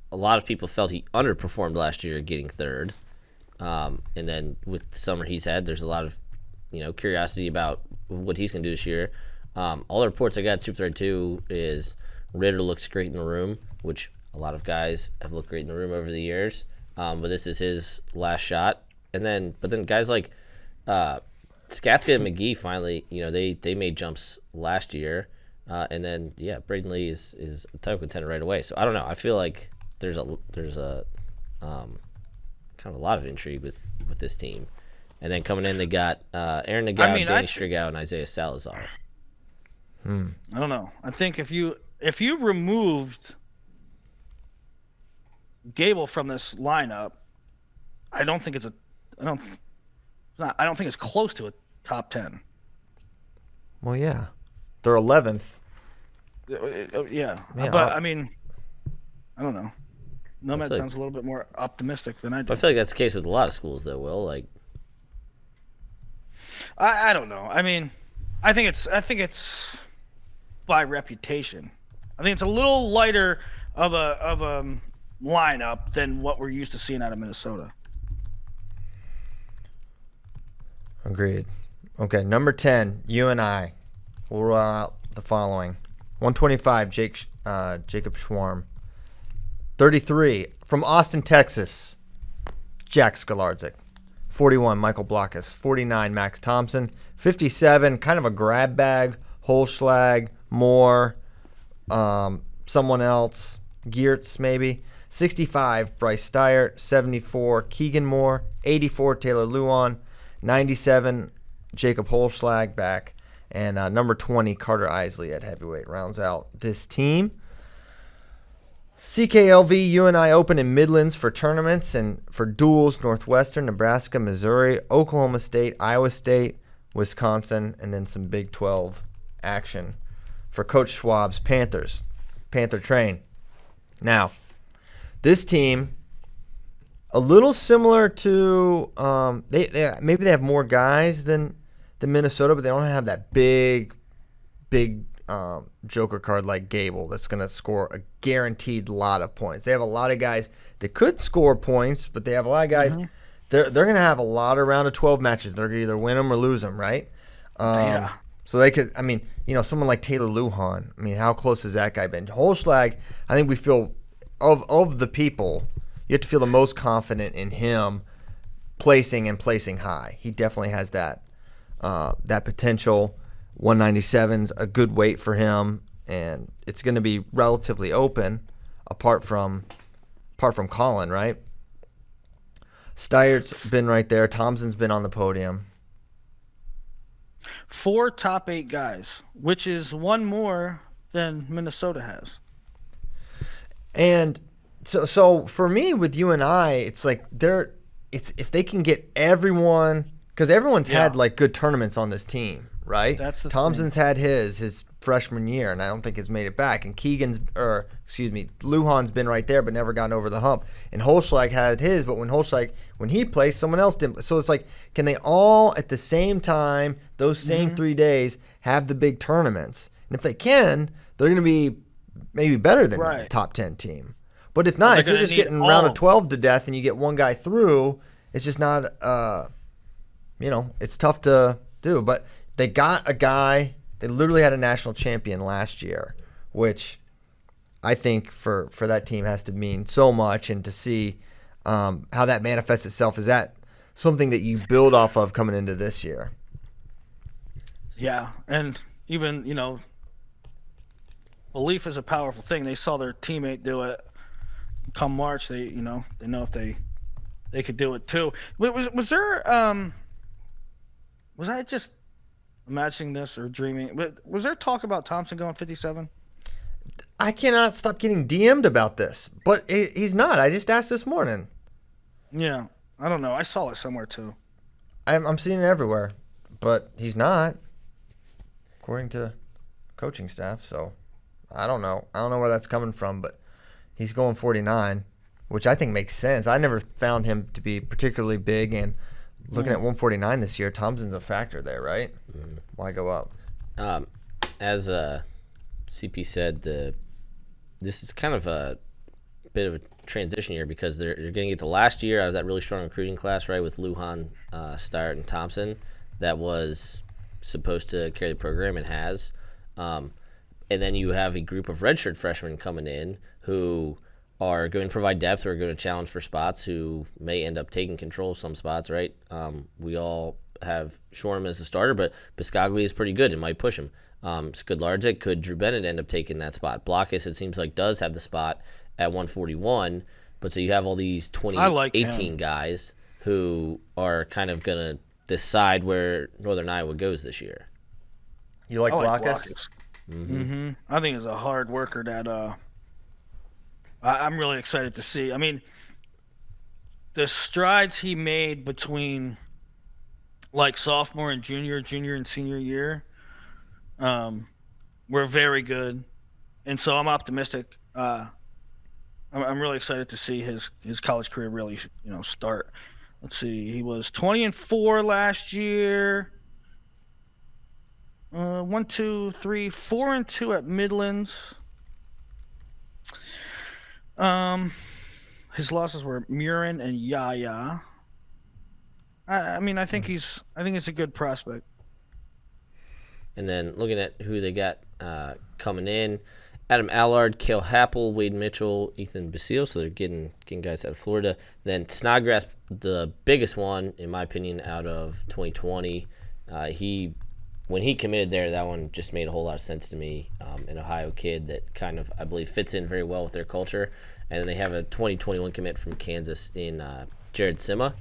a lot of people felt he underperformed last year, getting third. And then with the summer he's had, there's a lot of, curiosity about what he's going to do this year. All the reports I got, Super 32, is Ritter looks great in the room, which a lot of guys have looked great in the room over the years. But this is his last shot. But then guys like Skatska and McGee finally, they made jumps last year. And then, Braden Lee is a title contender right away. So I don't know. I feel like there's a kind of a lot of intrigue with this team. And then coming in, they got Aaron Nagao, Danny Strigau, and Isaiah Salazar. I don't know. I think if you removed Gable from this lineup, I don't think it's close to a top 10. Well, yeah, they're 11th. Yeah, but I don't know. Nomad sounds a little bit more optimistic than I do. I feel like that's the case with a lot of schools, though. Will I don't know. I think it's by reputation. I think it's a little lighter of a lineup than what we're used to seeing out of Minnesota. Agreed. Okay, number 10, UNI. We'll roll out the following: 125, Jacob Schwarm. 33, from Austin, Texas, Jack Skolarczyk. 41, Michael Blockus. 49, Max Thompson. 57, kind of a grab bag, Holschlag, Moore, someone else, Geertz maybe. 65, Bryce Steyert. 74, Keegan Moore. 84, Taylor Luan. 97, Jacob Holschlag back. And number 20, Carter Isley at heavyweight rounds out this team. CKLV UNI Open in Midlands for tournaments and for duels: Northwestern, Nebraska, Missouri, Oklahoma State, Iowa State, Wisconsin, and then some Big 12 action for Coach Schwab's Panthers. Panther Train. Now, this team, a little similar to maybe they have more guys than Minnesota, but they don't have that big joker card like Gable that's going to score a guaranteed lot of points. They have a lot of guys that could score points, but they have a lot of guys. Mm-hmm. They're going to have a lot of round of 12 matches. They're going to either win them or lose them, right? So they could, someone like Taylor Lujan. How close has that guy been? Holschlag, I think we feel, of the people, you have to feel the most confident in him placing high. He definitely has that potential. 197's a good weight for him, and it's going to be relatively open apart from Colin, right? Steyert's been right there. Thompson's been on the podium. 4 top 8 guys, which is one more than Minnesota has. And so for me with UNI, it's like it's if they can get everyone, because everyone's had like good tournaments on this team, right? That's the Thompson's had his freshman year, and I don't think has made it back. And Lujan's been right there, but never gotten over the hump. And Holschlag had his, but when he plays, someone else didn't. So it's like, can they all at the same time, those same 3 days, have the big tournaments? And if they can, they're going to be maybe better than a top 10 team. But if not, if you're just getting round of 12 to death and you get one guy through, it's just not, it's tough to do. But they got a guy. They literally had a national champion last year, which I think for that team has to mean so much. And to see how that manifests itself, is that something that you build off of coming into this year? Yeah, and even, belief is a powerful thing. They saw their teammate do it. Come March, they know if they could do it too. Was there was I just imagining this or dreaming? Was there talk about Thompson going 57? I cannot stop getting DM'd about this, but he's not. I just asked this morning. Yeah, I don't know. I saw it somewhere too. I'm seeing it everywhere, but he's not, according to coaching staff. So I don't know. I don't know where that's coming from, but he's going 49, which I think makes sense. I never found him to be particularly big, and looking at 149 this year, Thompson's a factor there, right? Why go up? As CP said, this is kind of a bit of a transition year because you're going to get the last year out of that really strong recruiting class, right, with Lujan, Steyert, and Thompson that was supposed to carry the program and has. And then you have a group of redshirt freshmen coming in who are going to provide depth, who are going to challenge for spots, who may end up taking control of some spots, right? We all have Shoreham as the starter, but Biscaglia is pretty good and might push him. Skudlarczyk, could Drew Bennett end up taking that spot? Blockus, it seems like, does have the spot at 141, but so you have all these 2018 guys who are kind of going to decide where Northern Iowa goes this year. You like Blockus? Mm-hmm. I think he's a hard worker that I'm really excited to see. I mean, the strides he made between like sophomore and junior and senior year were very good, and so I'm optimistic. I'm really excited to see his college career really start. Let's see, he was 20-4 last year. 1, 2, 3, 4-2 at Midlands. His losses were Murin and Yaya. I mean, I think it's a good prospect. And then looking at who they got coming in, Adam Allard, Cale Happel, Wade Mitchell, Ethan Basile. So they're getting guys out of Florida. Then Snodgrass, the biggest one in my opinion out of 2020. When he committed there, that one just made a whole lot of sense to me. An Ohio kid that kind of, I believe, fits in very well with their culture. And then they have a 2021 commit from Kansas in Jared Sima.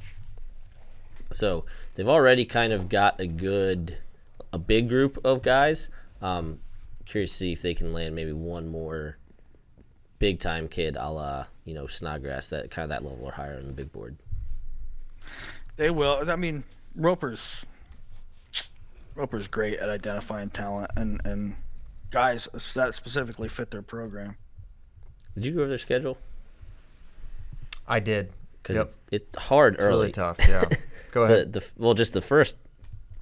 So they've already kind of got a big group of guys. Curious to see if they can land maybe one more big-time kid a la, Snodgrass, that kind of that level or higher on the big board. They will. I mean, Roper's great at identifying talent and guys that specifically fit their program. Did you go over their schedule? I did. Because it's hard it's early. Really tough, yeah. Go ahead. Just the first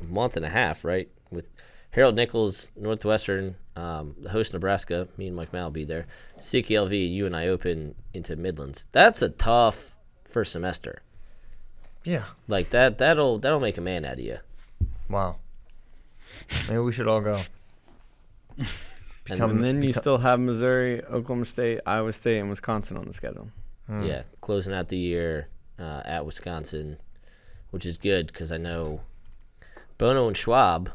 month and a half, right? With Harold Nichols, Northwestern, the host Nebraska, me and Mike Mal will be there. CKLV, UNI Open into Midlands. That's a tough first semester. Yeah. Like that'll make a man out of you. Wow. Maybe we should all go. And then you still have Missouri, Oklahoma State, Iowa State, and Wisconsin on the schedule. Yeah, closing out the year at Wisconsin, which is good because I know Bono and Schwab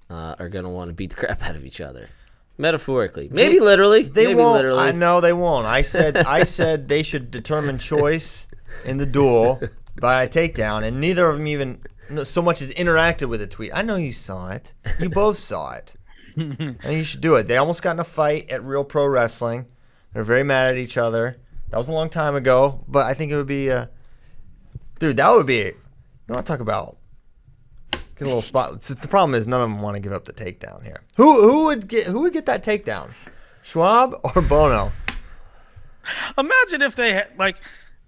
are going to want to beat the crap out of each other. Metaphorically. Maybe literally. They Maybe won't. literally. I know they won't. I said they should determine choice in the duel by a takedown, and neither of them even so much as interacted with a tweet. I know you saw it. You both saw it. And you should do it. They almost got in a fight at Real Pro Wrestling. They're very mad at each other. That was a long time ago, but I think it would be dude, that would be you know what I talk about. Get a little spot. The problem is none of them want to give up the takedown here. Who would get that takedown? Schwab or Bono? Imagine if they had, like,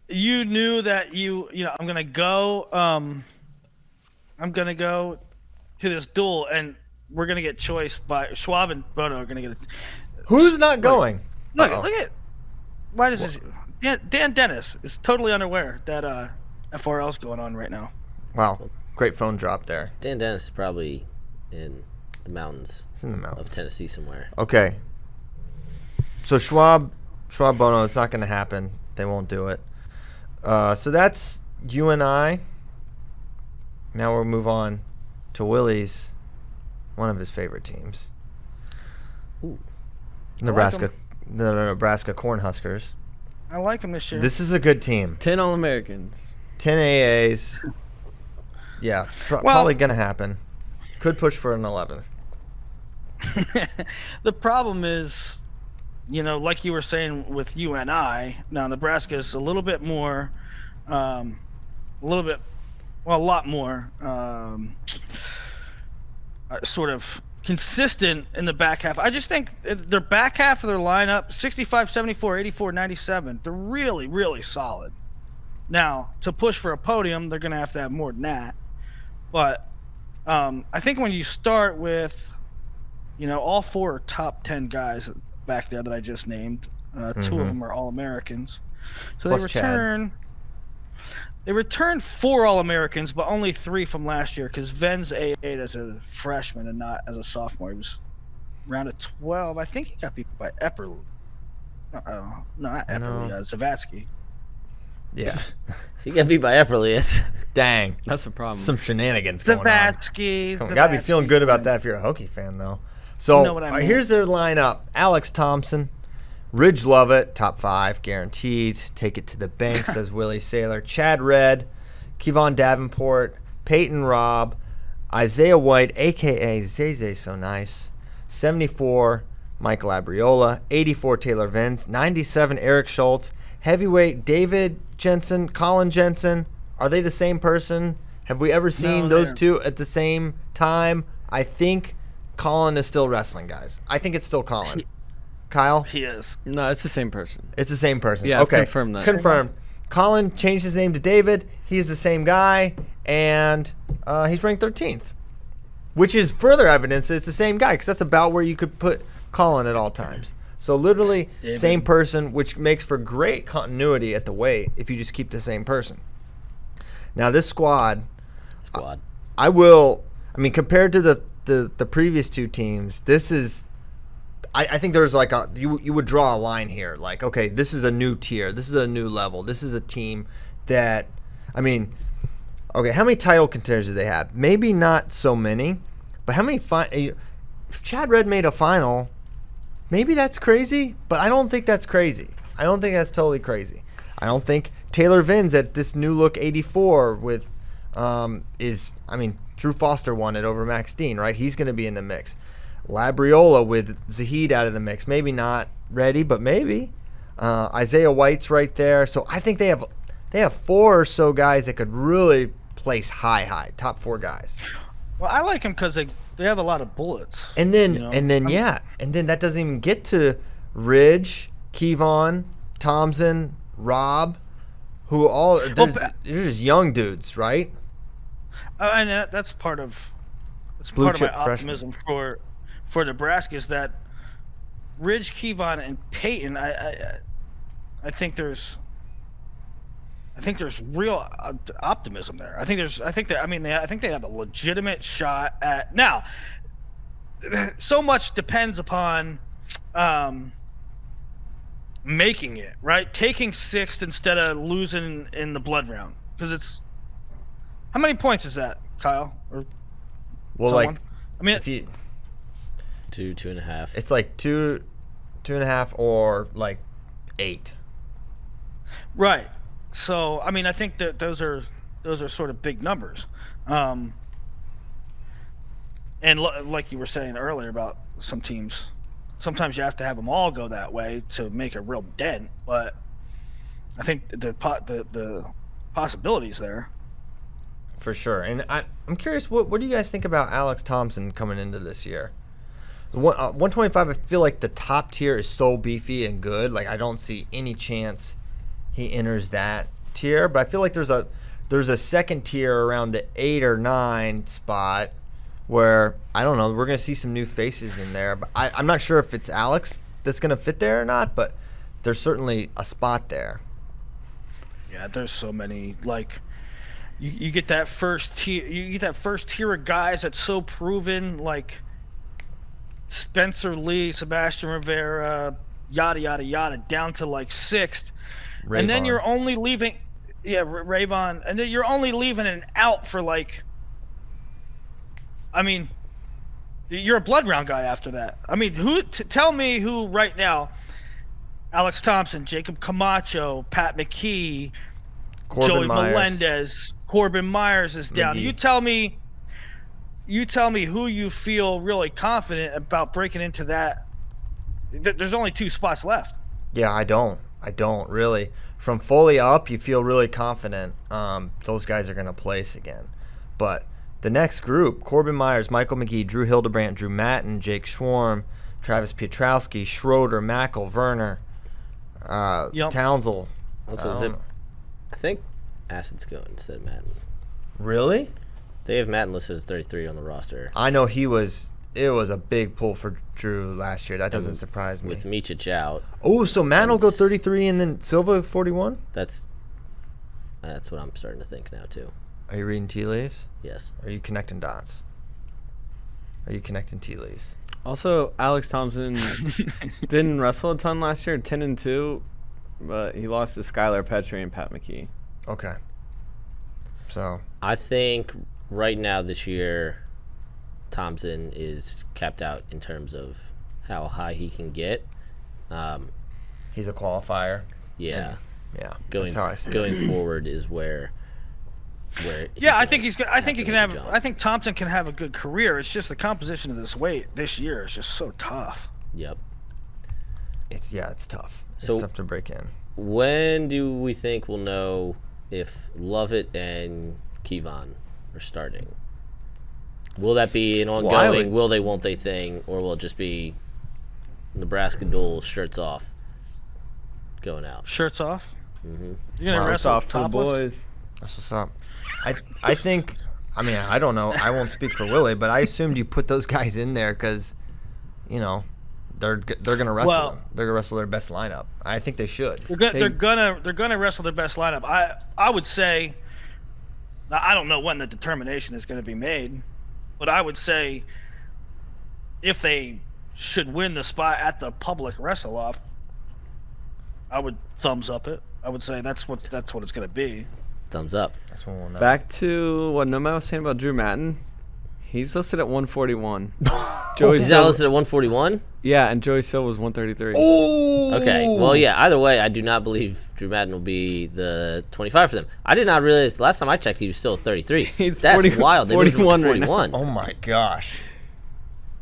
you knew that you know I'm gonna go to this duel and we're gonna get choice by Schwab and Bono are gonna get. Who's not going? Look at why does this? Dan Dennis is totally unaware that FRL's going on right now. Wow, great phone drop there. Dan Dennis is probably in the mountains. It's in the mountains Of Tennessee somewhere. Okay. So Schwab Bono, it's not going to happen. They won't do it. So that's UNI. Now we'll move on to Willie's, one of his favorite teams. Ooh. Nebraska, the Nebraska Cornhuskers. I like him this year. This is a good team. 10 All-Americans. 10 AAs. Yeah, probably going to happen. Could push for an 11th. The problem is, you know, like you were saying with UNI, now Nebraska is a little bit more, a lot more sort of consistent in the back half. I just think their back half of their lineup, 65, 74, 84, 97, they're really, really solid. Now, to push for a podium, they're going to have more than that. But I think when you start with, you know, all 4 are top 10 guys back there that I just named. 2 of them are All-Americans. So Plus Chad. They returned 4 All-Americans, but only 3 from last year because Ven's A8 as a freshman and not as a sophomore. He was round of 12. I think he got beat by Epperly. No, not Epperly. Zavatsky. Yeah. He got beat by Epperly. It's Dang. That's a problem. Some shenanigans going on. Zavatsky. Gotta be feeling good about that if you're a Hokie fan, though. So You know what I mean. Here's their lineup: Alex Thompson, Ridge Lovett, top 5, guaranteed. Take it to the bank, says Willie Saylor. Chad Redd, Kevon Davenport, Peyton Robb, Isaiah White, a.k.a. Zay So Nice, 74, Michael Abriola, 84, Taylor Vins, 97, Eric Schultz, heavyweight, David Jensen, Colin Jensen. Are they the same person? Have we ever seen those two at the same time? I think Colin is still wrestling, guys. I think it's still Colin. Kyle? He is. No, it's the same person. It's the same person. Yeah, okay. confirm that. Confirmed. Colin changed his name to David. He's the same guy, and he's ranked 13th, which is further evidence that it's the same guy, because that's about where you could put Colin at all times. So literally David. Same person, which makes for great continuity at the weight if you just keep the same person. Now this squad, I mean, compared to the previous 2 teams, this is, I think there's like you would draw a line here. Like, okay, this is a new tier. This is a new level. This is a team that, I mean, okay, how many title contenders do they have? Maybe not so many, but how many, if Chad Redd made a final, maybe that's crazy, but I don't think that's crazy. I don't think that's totally crazy. I don't think Taylor Vins at this new look 84 with, Drew Foster won it over Max Dean, right? He's going to be in the mix. Labriola with Zahid out of the mix. Maybe not ready, but maybe. Isaiah White's right there. So I think they have 4 or so guys that could really place high, top 4 guys. Well, I like him because they have a lot of bullets. And then that doesn't even get to Ridge, Kevon, Thompson, Rob, who all they're just young dudes, right? And that's part of Blue my chip optimism for Nebraska is that Ridge, Kevon, and Peyton. I think there's real optimism there. I think they have a legitimate shot at now. So much depends upon making it right, taking 6th instead of losing in the blood round, because it's how many points is that, Kyle? Or well, someone? like I mean, if you, 2.5. it's like 2.5, or like 8. right. So I mean, I think that those are sort of big numbers. And like you were saying earlier about some teams, sometimes you have to have them all go that way to make a real dent. But I think the possibilities there. For sure. And I'm curious, what do you guys think about Alex Thompson coming into this year? 125, I feel like the top tier is so beefy and good. Like, I don't see any chance he enters that tier. But I feel like there's a second tier around the 8 or 9 spot where, I don't know, we're going to see some new faces in there. But I'm not sure if it's Alex that's going to fit there or not, but there's certainly a spot there. Yeah, there's so many, like, you get that first tier of guys that's so proven, like Spencer Lee, Sebastian Rivera, yada yada yada, down to like 6th. And then you're only leaving Rayvon, and then you're only leaving an out for, like, I mean, you're a blood round guy after that. I mean, tell me who right now, Alex Thompson, Jacob Camacho, Pat McKee, Joey Melendez, Corbin Myers is down. McGee. You tell me who you feel really confident about breaking into that. There's only 2 spots left. Yeah, I don't really. From Foley up, you feel really confident those guys are going to place again. But the next group, Corbin Myers, Michael McGee, Drew Hildebrandt, Drew Matten, Jake Schwarm, Travis Pietrowski, Schroeder, Mackel, Werner, Townsend. Also, I think Acid's going instead of Matten. Really? They have Matten listed as 33 on the roster. I know it was a big pull for Drew last year. That doesn't surprise me. With Mičić out. Oh, so Matt will go 33 and then Silva 41? That's what I'm starting to think now, too. Are you reading tea leaves? Yes. Are you connecting dots? Are you connecting tea leaves? Also, Alex Thompson didn't wrestle a ton last year, 10-2, but he lost to Skylar Petrie and Pat McKee. Okay. So I think right now this year, Thompson is capped out in terms of how high he can get. he's a qualifier. Yeah. Yeah. Going that's how I see going it. forward is where. Yeah, I think he's good. I think he can have. Jump. I think Thompson can have a good career. It's just the composition of this weight this year is just so tough. Yep. It's tough. It's So- tough to break in. When do we think we'll know if Lovett and Kevon are starting? Will that be an ongoing will they, won't they thing, or will it just be Nebraska duel, shirts off, going out? Shirts off. Mm-hmm. You're gonna Wow. wrestle Off for the topless? boys. That's what's up. I think. I mean, I don't know. I won't speak for Willie, but I assumed you put those guys in there because, they're gonna wrestle Well- them. They're gonna wrestle their best lineup. I think they should. They're gonna wrestle their best lineup. I would say. Now, I don't know when the determination is going to be made, but I would say if they should win the spot at the public wrestle-off, I would thumbs up it. I would say that's what it's going to be. Thumbs up. That's when we'll know. Back to what Nomad was saying about Drew Matten. He's listed at 141. Joey Is that Silva, listed at 141? yeah, and Joey Silva was 133. Oh. Okay. Well, yeah. Either way, I do not believe Drew Madden will be the 25 for them. I did not realize. Last time I checked, he was still 33. He's That's 40 wild. They moved him to 41 right now. 41. Oh my gosh.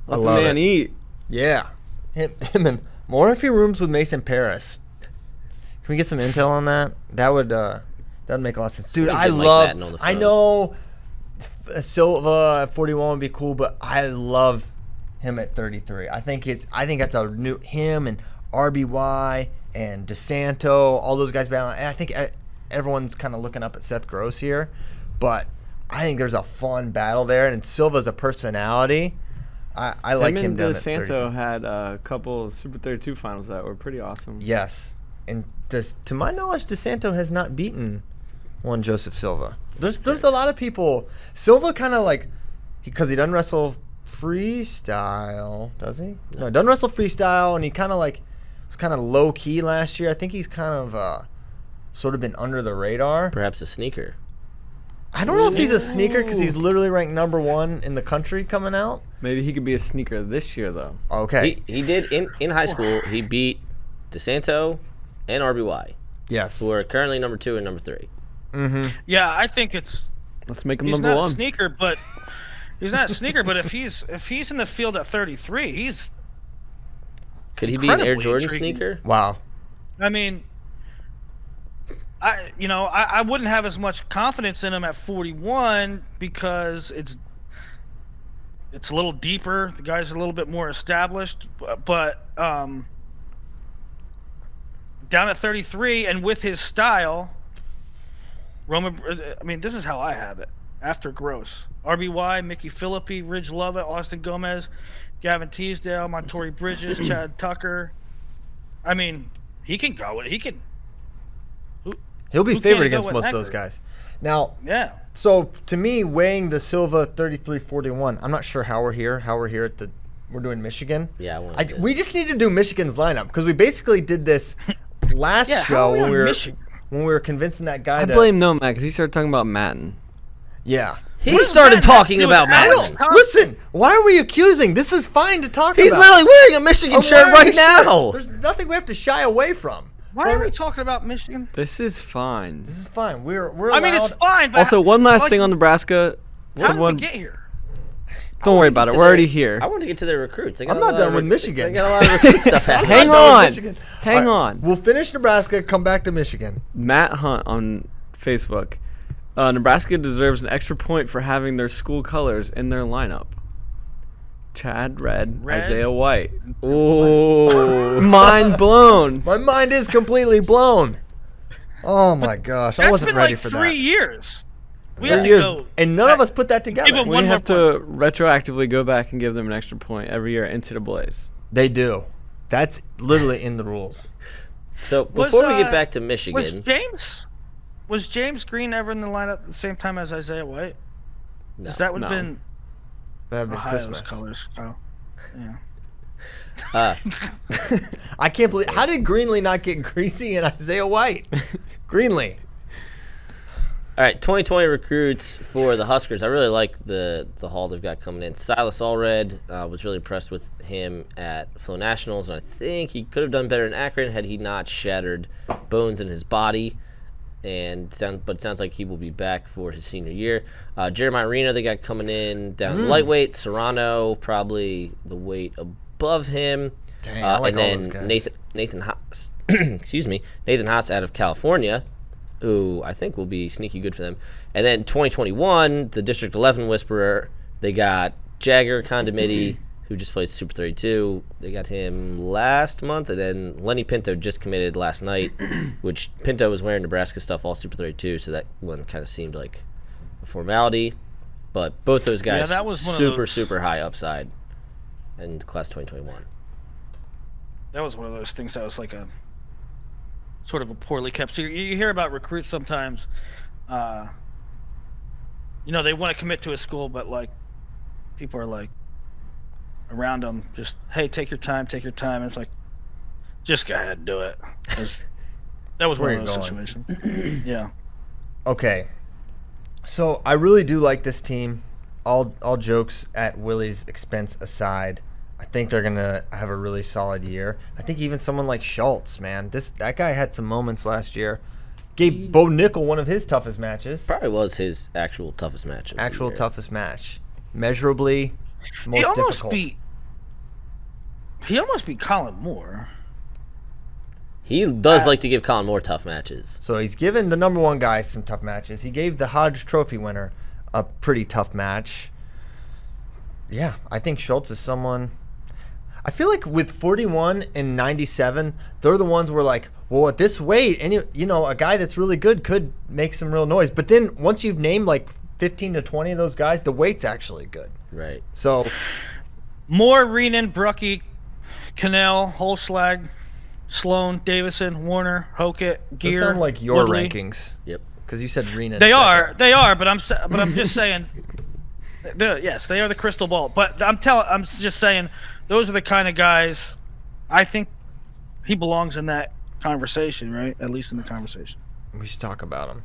Let I the love man it. eat. Yeah. Him and more if he rooms with Mason Paris. Can we get some intel on that? That'd make a lot of sense. Dude, Somebody I didn't like love. Madden on the I phone. know Silva at 41 would be cool, but I love him at 33. I think that's a new him and RBY and DeSanto, all those guys battling. I think everyone's kind of looking up at Seth Gross here, but I think there's a fun battle there, and Silva's a personality. I like him and down at DeSanto 33. had a couple Super 32 finals that were pretty awesome. Yes, and to my knowledge, DeSanto has not beaten one Joseph Silva. There's a lot of people. Silva kind of like, because he doesn't wrestle freestyle, does he? No, he doesn't wrestle freestyle, and he kind of like was kind of low key last year. I think he's kind of sort of been under the radar. Perhaps a sneaker. I don't know if he's a sneaker because he's literally ranked number 1 in the country coming out. Maybe he could be a sneaker this year, though. Okay. He did in high school. He beat DeSanto and RBY, Yes. who are currently number 2 and number 3. Mm-hmm. Yeah, I think it's. Let's make him He's number not 1. a sneaker, but he's not a sneaker. But if he's in the field at 33, he's. Could he be an Air Incredibly Jordan intriguing. sneaker? Wow. I mean, I wouldn't have as much confidence in him at 41 because it's a little deeper. The guy's a little bit more established, but down at 33 and with his style, Roman. I mean, this is how I have it. After Gross, RBY, Mickey Philippi, Ridge Lovett, Austin Gomez, Gavin Teasdale, Montori Bridges, Chad Tucker. I mean, he can go. He can. He'll be Who favored can't go against with most that of those group? guys. Now, Yeah. so to me, weighing the Silva 33-41, I'm not sure how we're here. We're doing Michigan. Yeah, I wanted to. We just need to do Michigan's lineup because we basically did this last Yeah, how show are we when on we were Michigan? convincing that guy I to blame Nomad because he started talking about Madden. Yeah. He What does started Madden have talking to do with about Madden? Madden. Listen, why are we accusing? This is fine to talk He's about. literally wearing a Michigan I'm shirt wearing right a shirt. now. There's nothing we have to shy away from. Why are we talking about Michigan? This is fine. This is fine. We're I mean, it's allowed- fine. But Also, one last like, thing on Nebraska. How Someone, did we get here? don't worry about it. To We're their- already here. I want to get to their recruits. I'm not done with Michigan. I got a lot of recruit stuff happening. Hang I'm not done with on. Michigan. Hang All right, on. We'll finish Nebraska, come back to Michigan. Matt Hunt on Facebook. Nebraska deserves an extra point for having their school colors in their lineup. Chad Red. Isaiah White. Ooh. Mind blown. My mind is completely blown. Oh my gosh, I That's wasn't been ready like for 3 that. years. We have to Dude, go. and none of us put that together. Give him We one have more to retroactively go back and give them an extra point every year into the Blaze. They do. That's literally in the rules. So Was, before we get back to Was Michigan, James Green ever in the lineup at the same time as Isaiah White? No. That would have No. been That'd be Ohio's Christmas. colors. Oh, yeah. I can't believe. How did Greenlee not get Greasy and Isaiah White? Greenlee. all right, 2020 recruits for the Huskers. I really like the haul they've got coming in. Silas Allred, was really impressed with him at Flow Nationals, and I think he could have done better in Akron had he not shattered bones in his body. But it sounds like he will be back for his senior year. Jeremiah Reno, they got coming in down lightweight. Serrano, probably the weight above him. Dang, I like and all then those guys. Nathan Haas, excuse me, Nathan Haas out of California, who I think will be sneaky good for them. And then 2021, the District 11 Whisperer, they got Jagger Condomiti, who just plays Super 32. They got him last month, and then Lenny Pinto just committed last night, which Pinto was wearing Nebraska stuff all Super 32, so that one kind of seemed like a formality. But both those guys, that was one of super, those- super high upside in class 2021. That was one of those things that was like a sort of a poorly kept secret. You hear about recruits sometimes, they want to commit to a school, but like people are like around them, just, hey, take your time. And it's like, just go ahead and do it. That was one Where of you those going? situations. Yeah. Okay. So I really do like this team. All jokes at Willie's expense aside, I think they're gonna have a really solid year. I think even someone like Schultz, man, that guy had some moments last year. Gave Bo Nickel one of his toughest matches. Probably was his actual toughest match. Of the Actual year. toughest match, measurably most He almost difficult. beat Colin Moore. He does like to give Colin Moore tough matches. So he's given the number one guy some tough matches. He gave the Hodge Trophy winner a pretty tough match. Yeah, I think Schultz is someone. I feel like with 41 and 97, they're the ones where like, well, at this weight, a guy that's really good could make some real noise. But then once you've named like 15 to 20 of those guys, the weight's actually good. Right. So Moore, Reenan, Brucky, Cannell, Holschlag, Sloan, Davison, Warner, Hokett, those Gear. sound like your Woodley. rankings Yep. because you said Rena. They are, but I'm just saying. Yes, they are the crystal ball. But I'm just saying, those are the kind of guys. I think he belongs in that conversation, right? At least in the conversation. We should talk about him.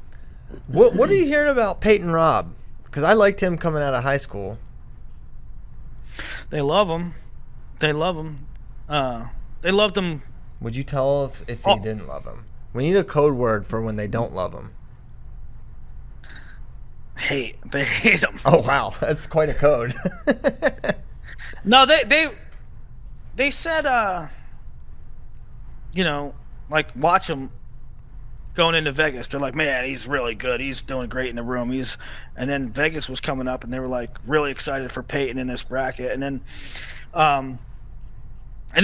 What are you hearing about Peyton Robb? Because I liked him coming out of high school. They love him. They love him. They loved him. Would you tell us if he didn't love him? We need a code word for when they don't love him. They hate him. Oh wow, that's quite a code. No, they said, like watch him going into Vegas. They're like, man, he's really good. He's doing great in the room. And then Vegas was coming up, and they were like really excited for Peyton in this bracket. And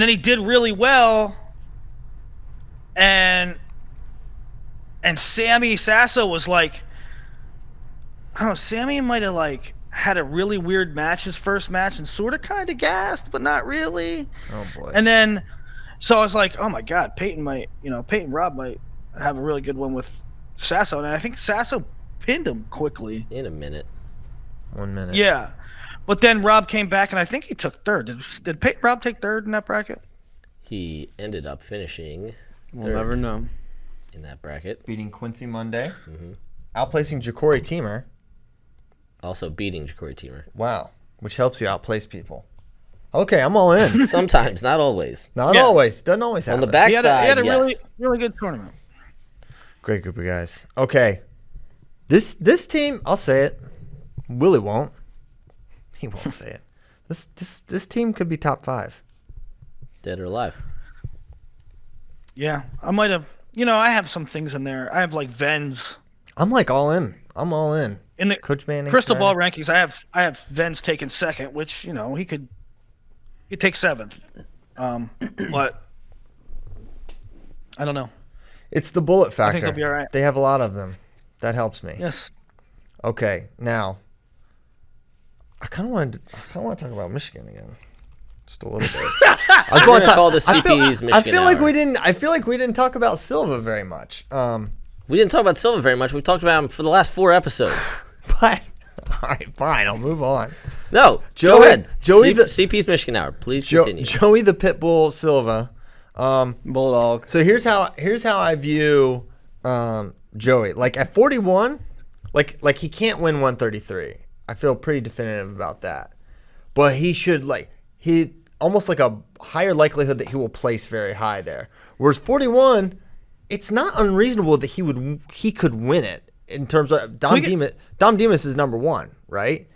then he did really well. And Sammy Sasso was like, I don't know, Sammy might have like had a really weird match, his first match, and sort of kind of gassed, but not really. Oh boy. And then, so I was like, oh my God, Peyton Robb might have a really good one with Sasso. And I think Sasso pinned him quickly. In a minute. 1 minute. Yeah. But then Robb came back, and I think he took third. Did Peyton Robb take third in that bracket? He ended up finishing We'll third never know. in that bracket. Beating Quincy Monday. Mm-hmm. Outplacing Ja'Cory Teamer. Also beating Ja'Cory Teamer. Wow. Which helps you outplace people. Okay, I'm all in. Sometimes, not always. Not Yeah. always. Doesn't always happen. On the backside, he had a yes. really, really good tournament. Great group of guys. Okay. This team, I'll say it. Willie won't. He won't say it. This team could be top 5. Dead or alive. Yeah, I might have. I have some things in there. I have like Vens I'm like all in. I'm all in. in the Coach Manning. Crystal Ball rankings. I have Vens taking second, which he could take 7th. But I don't know. It's the bullet factor. I think they'll be all right. They have a lot of them. That helps me. Yes. Okay, now I kind of want to talk about Michigan again, just a little bit. I We're going to call this CP's Michigan I feel like Hour. we didn't talk about Silva very much. We didn't talk about Silva very much. We've talked about him for the last 4 episodes. But all right, fine. I'll move on. No, Joey- go ahead. Joey the- CP's Michigan Hour. Please continue. Joey the Pitbull Silva. Bulldog. So here's how I view Joey. Like at 41, like he can't win 133. I feel pretty definitive about that. But he should he almost like a higher likelihood that he will place very high there. Whereas 41, it's not unreasonable that he could win it in terms of Dom Demas is number 1, right?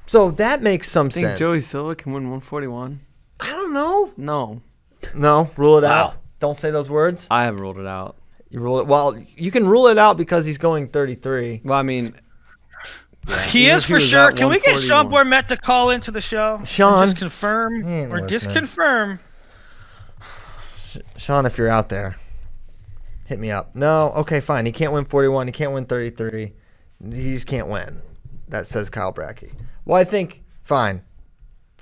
So that makes some Think sense. Joey Silva can win 141? I don't know. No, Rule it Wow. out. Don't say those words. I have ruled it out. You rule it. Well, you can rule it out because he's going 33. Well, I mean, He Even is if he for was sure. at Can we get Sean 141? Bormet to call into the show? Sean. Just confirm He ain't or listening. disconfirm. Sean, if you're out there, hit me up. No, okay, fine. He can't win 41. He can't win 33. He just can't win. That says Kyle Brackey. Well, I think fine.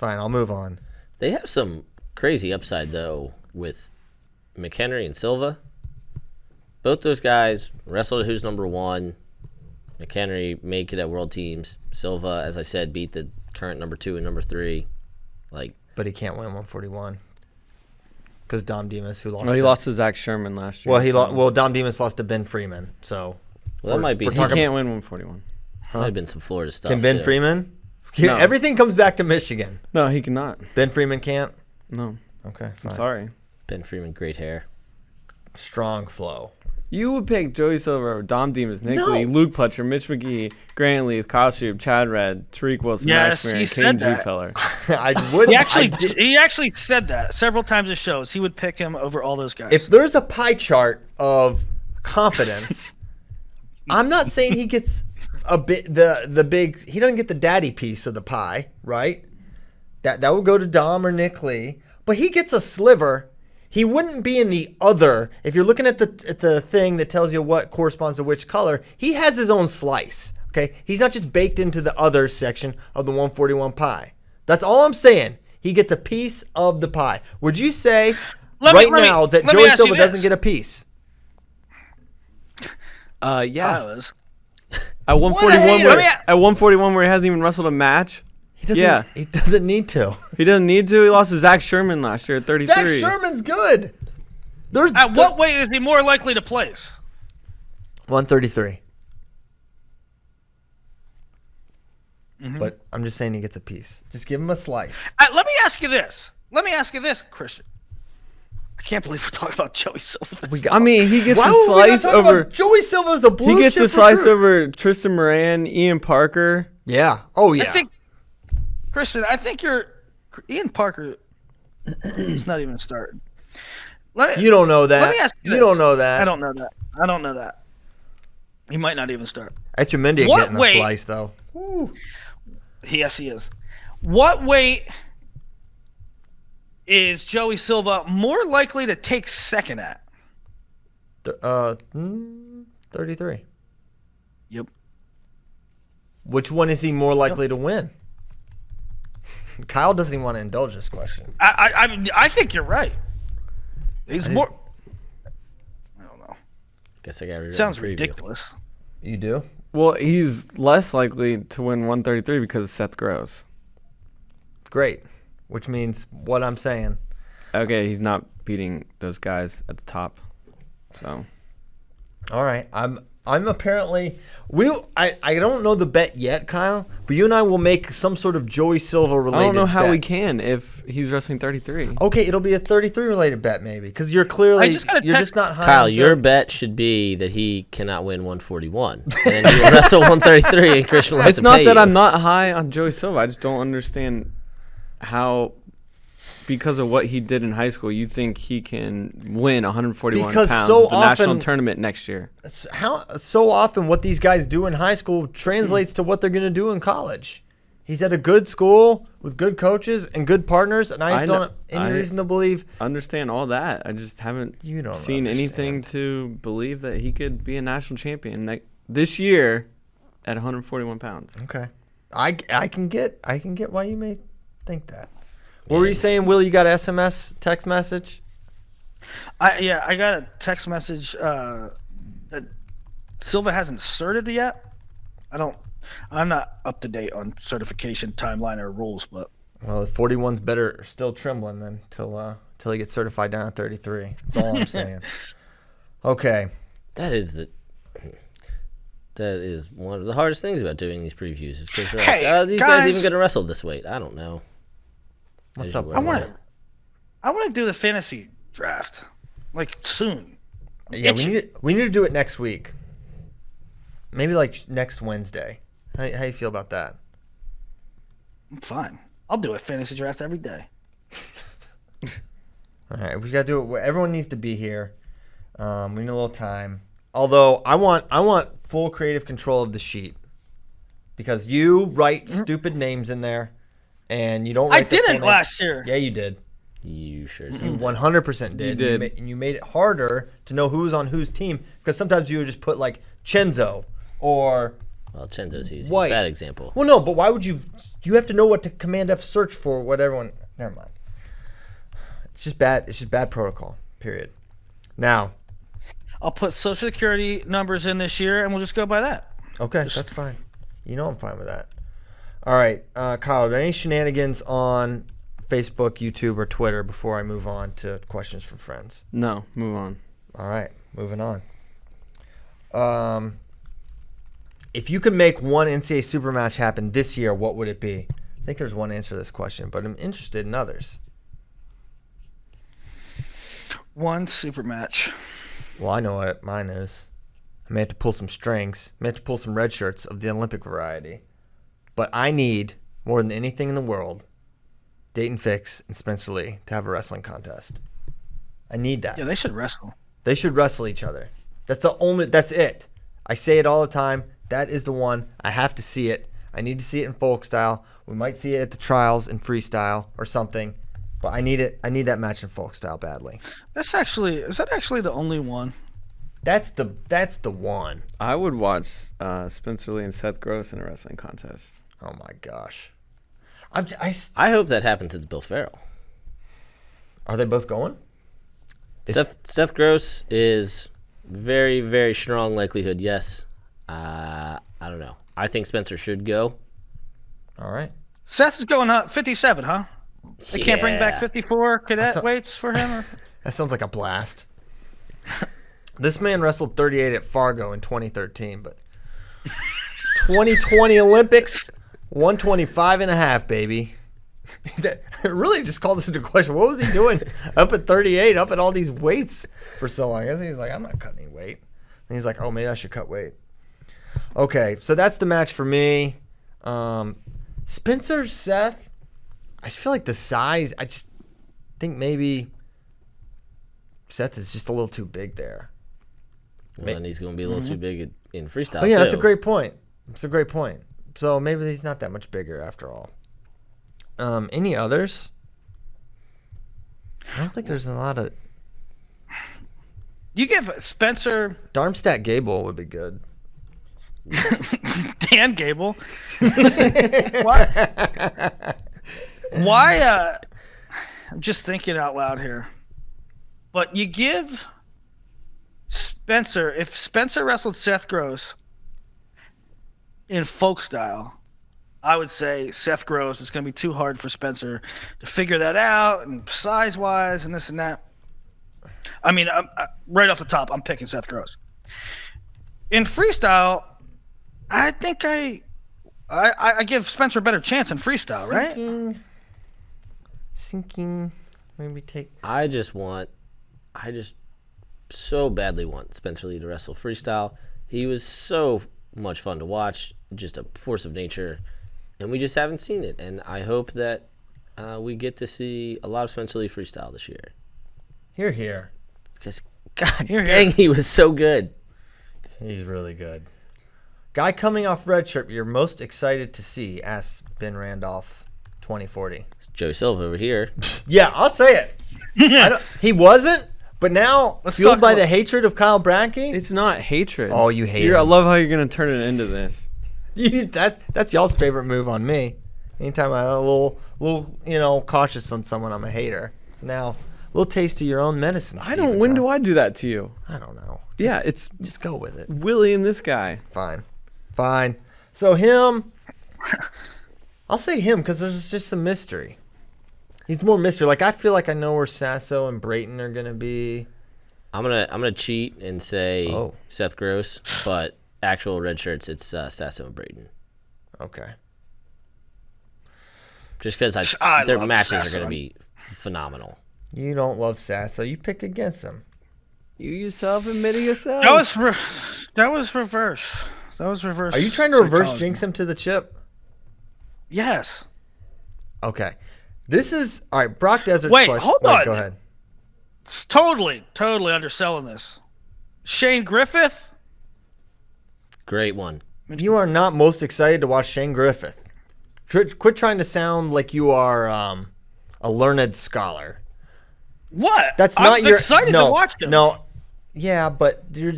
I'll move on. They have some crazy upside, though, with McHenry and Silva. Both those guys wrestled at who's number 1. McHenry make it at World Teams. Silva, as I said, beat the current number 2 and number 3. But he can't win 141 because Dom Demas, who lost. well, he to- lost to Zach Sherman last year. Well, so- Well, Dom Demas lost to Ben Freeman. So. Well, that might be. we're He talking- can't win 141. Might have been some Florida stuff. Can Ben too. Freeman? No. Everything comes back to Michigan. No, he cannot. Ben Freeman can't. No, Okay, fine. I'm sorry. Ben Freeman, great hair. Strong flow. You would pick Joey Silva over Dom Demas, Nick No. Lee, Luke Putcher, Mitch McGee, Grant Leith, Kyle Shoup, Chad Red, Tariq Wilson, Yes, Max he Marion, said Kane that. Feller. I wouldn't. He actually said that several times in shows. He would pick him over all those guys. If there's a pie chart of confidence, I'm not saying he gets a bit the big. He doesn't get the daddy piece of the pie, right? That would go to Dom or Nick Lee, but he gets a sliver. He wouldn't be in the other. If you're looking at the thing that tells you what corresponds to which color, he has his own slice. Okay, he's not just baked into the other section of the 141 pie. That's all I'm saying. He gets a piece of the pie. Would you say Let me that ask Joey you Silva this. doesn't get a piece? Yeah. Kyle is. At 141, hater. at 141, where he hasn't even wrestled a match. He doesn't. Yeah. He doesn't need to. He doesn't need to. He lost to Zach Sherman last year at 33. Zach Sherman's good. There's At what weight is he more likely to place? 133. but I'm just saying he gets a piece. Just give him a slice. Let me ask you this. Christian. I can't believe we're talking about Joey Silva. I mean, he gets Why a would we not slice talk over. about Joey Silva's a blue He gets chip a slice recruit. over Tristan Moran, Ian Parker. Yeah. Oh yeah. I think, Christian, Ian Parker. He's not even starting. You don't know that. Let me ask you You this. don't know that. I don't know that. He might not even start. Echemendia What getting a weight- slice though. Yes, he is. What weight is Joey Silva more likely to take second at? 33. Yep. Which one is he more likely to win? Kyle doesn't even want to indulge this question. I think you're right. He's more. I don't know. Guess I got to Sounds preview. ridiculous. You do? Well, he's less likely to win 133 because of Seth Gross. Great. Which means what I'm saying. Okay, he's not beating those guys at the top. So All right. I'm apparently I don't know the bet yet, Kyle, but you and I will make some sort of Joey Silva related I don't know how bet. we can if he's wrestling 33. Okay, it'll be a 33 related bet maybe because you're clearly just gotta you're text- just not high. Kyle, on your Joey. bet should be that he cannot win 141, and then he will wrestle 133, and Christian will have It's to not pay that you. I'm not high on Joey Silva. I just don't understand how, because of what he did in high school, you think he can win 141 Because pounds so at the national often- tournament next year. How so often what these guys do in high school translates to what they're going to do in college. He's at a good school with good coaches and good partners, and I just don't have any reason to believe. Understand all that. I just haven't You don't seen anything understand. to believe that he could be a national champion this year at 141 pounds. Okay, I can get why you may think that. What were you saying, Will? You got an SMS text message? I got a text message that Silva hasn't certed yet. I'm not up to date on certification timeline or rules, but Well, the 41's better still trembling then till he gets certified down at 33. That's all I'm saying. Okay. That is one of the hardest things about doing these previews is because Hey, these guys even guys. going to wrestle this weight. I don't know. What's As up? you I were want right. to do the fantasy draft like soon. Yeah, Itchy. we need to do it next week. Maybe like next Wednesday. How you feel about that? I'm fine. I'll do a fantasy draft every day. All right, we got to do it. Everyone needs to be here. We need a little time. Although I want full creative control of the sheet because you write stupid names in there, and you don't. I Write the full didn't name. last year. Yeah, you did. You sure You did. 100% did. You did. And you made it harder to know who was on whose team because sometimes you would just put like Chenzo or. Well, Chenzo's easy. White. Bad example. Well, no, but why would you? You have to know what to Command F search for. What everyone. Never mind. It's just bad. It's just bad protocol. Period. Now. I'll put social security numbers in this year, and we'll just go by that. Okay, that's fine. You know I'm fine with that. All right, Kyle. Are there any shenanigans on Facebook, YouTube, or Twitter before I move on to questions from friends? No, move on. All right, moving on. If you could make one NCAA super match happen this year, what would it be? I think there's one answer to this question, but I'm interested in others. One super match. Well, I know what mine is. I may have to pull some strings. I may have to pull some red shirts of the Olympic variety. But I need, more than anything in the world, Dayton Fix and Spencer Lee to have a wrestling contest. I need that. Yeah, they should wrestle. They should wrestle each other. That's it. I say it all the time. That is the one. I have to see it. I need to see it in folk style. We might see it at the trials in freestyle or something. But I need it. I need that match in folk style badly. Is that actually the only one? That's the one. I would watch Spencer Lee and Seth Gross in a wrestling contest. Oh my gosh. I hope that happens at the Bill Farrell. Are they both going? Seth Gross is very, very strong likelihood, yes. I don't know. I think Spencer should go. All right. Seth is going up 57, huh? They can't bring back 54 cadet weights for him? Or? That sounds like a blast. This man wrestled 38 at Fargo in 2013, but 2020 Olympics, 125.5, baby. That really just calls into question. What was he doing up at 38, up at all these weights for so long? I guess he's like, I'm not cutting any weight. And he's like, oh, maybe I should cut weight. Okay, so that's the match for me. Spencer, Seth, I just feel like the size, I just think maybe Seth is just a little too big there. Well, and he's going to be a little too big in freestyle, Oh, yeah, that's a too. great point. That's a great point. So maybe he's not that much bigger after all. Any others? I don't think there's a lot of... You give Spencer Darmstadt Gable would be good. Dan Gable. Listen, why I'm just thinking out loud here. But you give Spencer, if Spencer wrestled Seth Gross in folk style, I would say Seth Gross is going to be too hard for Spencer to figure that out, and size-wise and this and that. I mean, right off the top, I'm picking Seth Gross. In freestyle, I think I give Spencer a better chance in freestyle, right? Sinking. Maybe take... I just so badly want Spencer Lee to wrestle freestyle. He was so much fun to watch, just a force of nature, and we just haven't seen it. And I hope that we get to see a lot of Spencer Lee freestyle this year. Here. Because, God dang, he was so good. He's really good. Guy coming off red shirt you're most excited to see, asks Ben Randolph 2040. It's Joey Silva over here. Yeah, I'll say it. He wasn't, but now, fueled by the hatred of Kyle Brackey. It's not hatred. Oh, you hate him. I love how you're going to turn it into this. That's y'all's favorite move on me. Anytime I'm a little cautious on someone, I'm a hater. So now, a little taste of your own medicine. When do I do that to you? I don't know. Just go with it. Willie and this guy. Fine. So him, I'll say him because there's just some mystery. He's more mystery. Like, I feel like I know where Sasso and Brayton are gonna be. I'm gonna cheat and say Seth Gross, but actual red shirts, it's Sasso and Brayton. Okay. Just because their matches are going to be phenomenal. You don't love Sasso. You picked against him. You yourself admitted yourself. That was reverse. Are you trying to reverse jinx him to the chip? Yes. Okay. This is all right. Brock Desert's Wait, question. hold on. Go ahead. It's totally underselling this. Shane Griffith. Great one. You are not most excited to watch Shane Griffith. Quit trying to sound like you are a learned scholar. What? That's not I'm excited to watch him. No. Yeah, but you're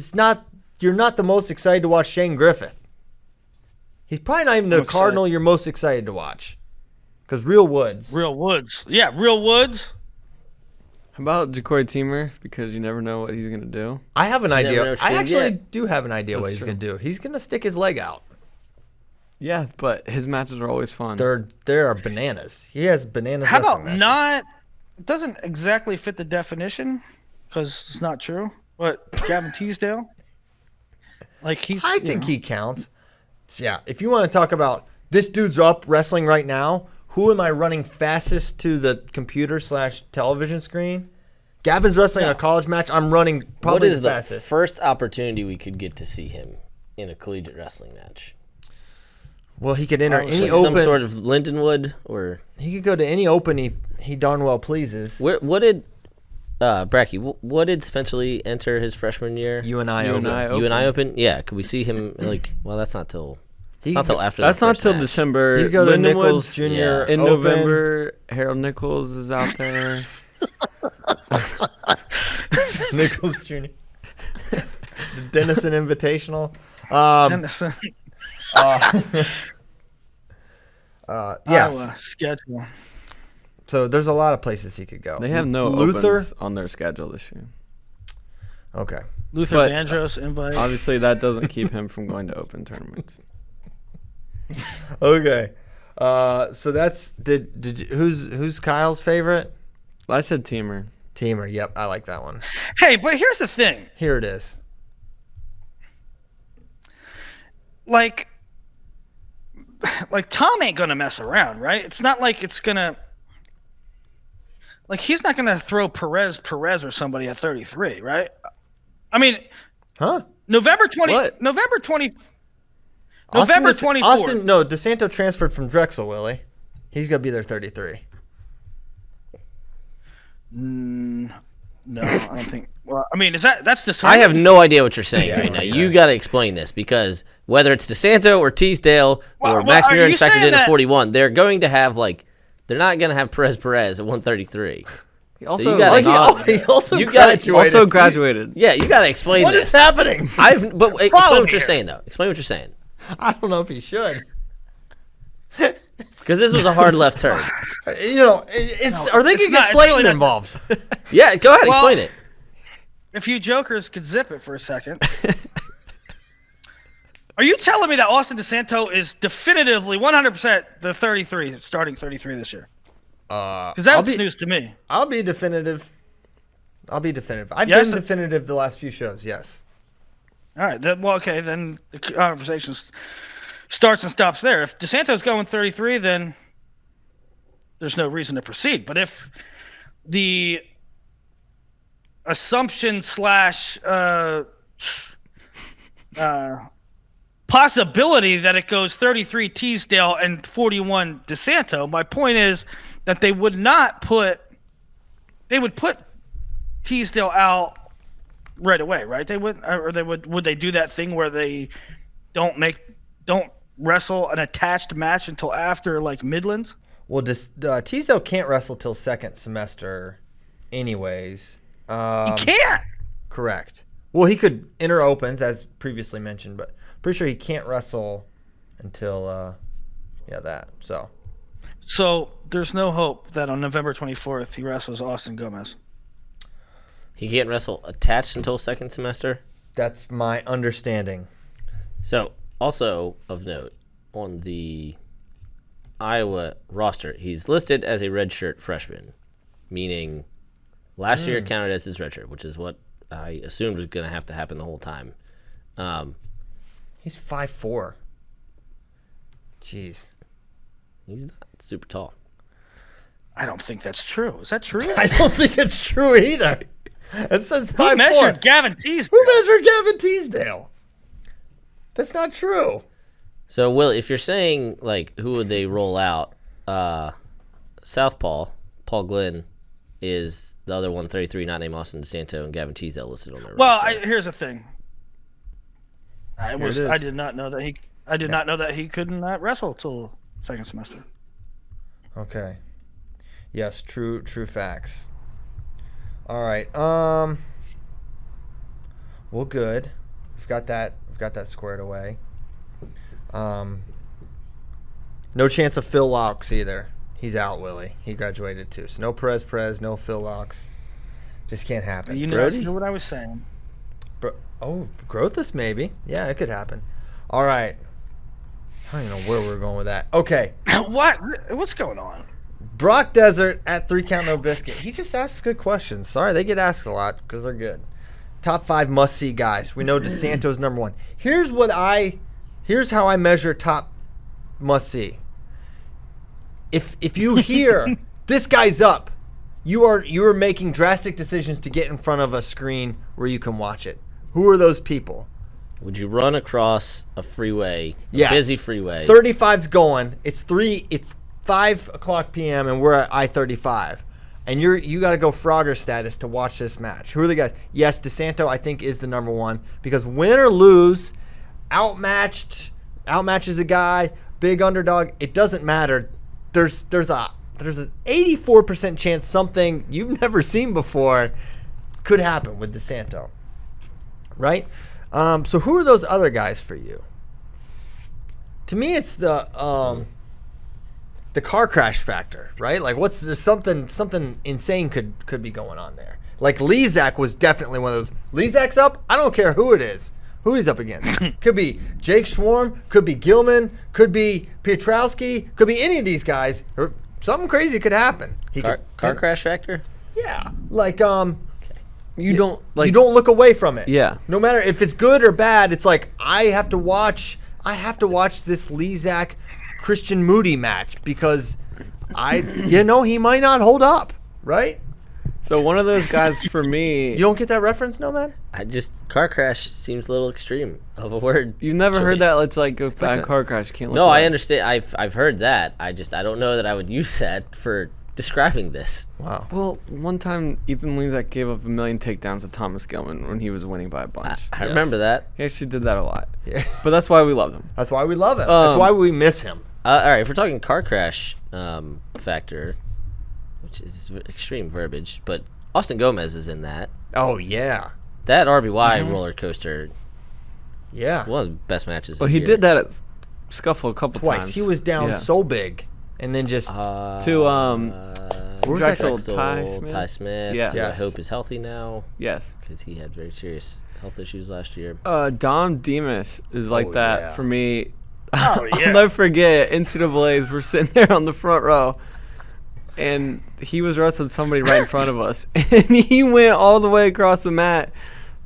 not the most excited to watch Shane Griffith. He's probably not even the Cardinal you're most excited to watch. Because Real Woods. Yeah, Real Woods. How about Ja'Cory Teamer? Because you never know what he's going to do. I have an idea. know what I you're actually gonna get. do have an idea what That's he's true. going to do. He's going to stick his leg out. Yeah, but his matches are always fun. There are bananas. He has bananas. How about wrestling matches. not? It doesn't exactly fit the definition because it's not true. But Gavin Teasdale, like I think he counts. Yeah, if you want to talk about this dude's up wrestling right now, who am I running fastest to the computer/television screen? Gavin's wrestling a college match. I'm running probably What is the the fastest. first opportunity we could get to see him in a collegiate wrestling match? Well, he could enter any Like open. some sort of Lindenwood or He could go to any open he darn well pleases. what did Bracky? What did Spencer Lee enter his freshman year? UNI UNI open. UNI Open. Yeah, could we see him like? Well, that's not till. He Not could- till after. That's the not first till match. December. He could go to Lindenwood's Nichols Jr. Yeah. in Open. November. Harold Nichols is out there. Nichols Jr. The Dennison Invitational. Yes. Iowa schedule. So there's a lot of places he could go. They have no Luther. opens on their schedule this year. Okay. Luther But, Vandross invite. Obviously, that doesn't keep him from going to open tournaments. Okay. So that's who's Kyle's favorite? I said Teamer. Teamer. Yep, I like that one. Hey, but here's the thing. Here it is. Like, like Tom ain't gonna mess around, right? It's not like it's gonna. Like he's not gonna throw Perez or somebody at 33, right? I mean, Huh? November 20. What? November 20. Austin November 24th. Austin, no, DeSanto transferred from Drexel, Willie. He's gonna be there 33. No, I don't think. Well, I mean, that's the. I have no idea what you're saying Yeah, right now. yeah. You got to explain this because whether it's DeSanto or Teasdale or Well, Max are Mirren you factored saying in at that- 41, they're going to have they're not going to have Perez at 133. He also, you gotta like, He also You gotta- graduated. also graduated. Yeah, you got to explain What this. is happening? But explain Follow what me you're here. saying though. Explain what you're saying I don't know if he should. because this was a hard left turn. You know, it's. Are they it's gonna not- get it's Slayton really not- involved? Yeah, go ahead, Well- explain it. If you jokers could zip it for a second. Are you telling me that Austin DeSanto is definitively 100% the 33, starting 33 this year? Because I'll that's be- news to me. I'll be definitive. I've Yes, been definitive the last few shows. Yes. All right. Then the conversation starts and stops there. If DeSanto's going 33, then there's no reason to proceed. But if the assumption / possibility that it goes 33 Teasdale and 41 DeSanto, my point is that they would put Teasdale out right away, right? Would they do that thing where they don't wrestle an attached match until after like Midlands? Well, Teasdale can't wrestle till second semester, anyways. You can't. Correct. Well, he could enter opens as previously mentioned, but pretty sure he can't wrestle until that. So there's no hope that on November 24th he wrestles Austin Gomez. He can't wrestle attached until second semester. That's my understanding. So, also of note, on the Iowa roster, he's listed as a redshirt freshman, meaning last year it counted as his redshirt, which is what I assumed was going to have to happen the whole time. He's 5'4". Jeez. He's not super tall. I don't think that's true. Is that true? I don't think it's true either. It says 5'4". Who measured Gavin Teasdale? Who measured Gavin Teasdale? That's not true. So, Will, if you're saying, who would they roll out? Southpaw, Paul Glenn, is the other 133, not named Austin DeSanto, and Gavin Teasdale listed on their roster. Here's the thing. I did not know that he couldn't wrestle till second semester. Okay. Yes, true facts. All right. Well, good. We've got that squared away. No chance of Phil Locks either. He's out, Willie. He graduated too. So no Perez, no Phil Locks. Just can't happen. You know what I was saying. Grothus maybe. Yeah, it could happen. All right. I don't even know where we're going with that. Okay. What's going on? Brock Desert at 3 Count No Biscuit. He just asks good questions. Sorry, they get asked a lot because they're good. Top 5 must-see guys. We know DeSanto's number 1. Here's how I measure top must-see. If you hear this guy's up, you are making drastic decisions to get in front of a screen where you can watch it. Who are those people? Would you run across a freeway, Yes. busy freeway? 35's going. It's 5 o'clock p.m. and we're at I-35. And you got to go Frogger status to watch this match. Who are the guys? Yes, DeSanto I think is the number 1 because win or lose, outmatches a guy, big underdog. It doesn't matter. There's an 84% chance something you've never seen before could happen with DeSanto. Right? So who are those other guys for you? To me, it's the car crash factor, right? Like, there's something insane could be going on there. Like Lezak was definitely one of those. Lezak's up. I don't care who it is, who he's up against. Could be Jake Schwarm, could be Gilman, could be Pietrowski, could be any of these guys. Or something crazy could happen. Car crash factor? Yeah, like You don't you don't look away from it. Yeah. No matter if it's good or bad, it's like I have to watch this Lezak Christian Moody match because he might not hold up, right? So one of those guys for me. You don't get that reference, no, man? Car crash seems a little extreme of a word. You've never heard choice. that? Let's go bad car crash. You can't. No, look I it up. understand. I've heard that. I don't know that I would use that for describing this. Wow. Well, one time Ethan Lezak gave up 1 million takedowns to Thomas Gilman when he was winning by a bunch. I remember that. He actually did that a lot. Yeah. But that's why we love him. That's why we love him. That's why we miss him. All right, if we're talking car crash factor, which is extreme verbiage, but Austin Gomez is in that. Oh, yeah. That RBY roller coaster, Yeah. one of the best matches. Well, of he the year. did that at Scuffle a couple Twice. times. He was down Yeah. so big and then just Drexel Ty Smith. Yeah. who Yes. I hope is healthy now Yes. because he had very serious health issues last year. Dom Demas is like Oh, that yeah. for me. Oh, yeah. I'll never forget. NCAA's, we're sitting there on the front row, and he was wrestling somebody right in front of us, and he went all the way across the mat,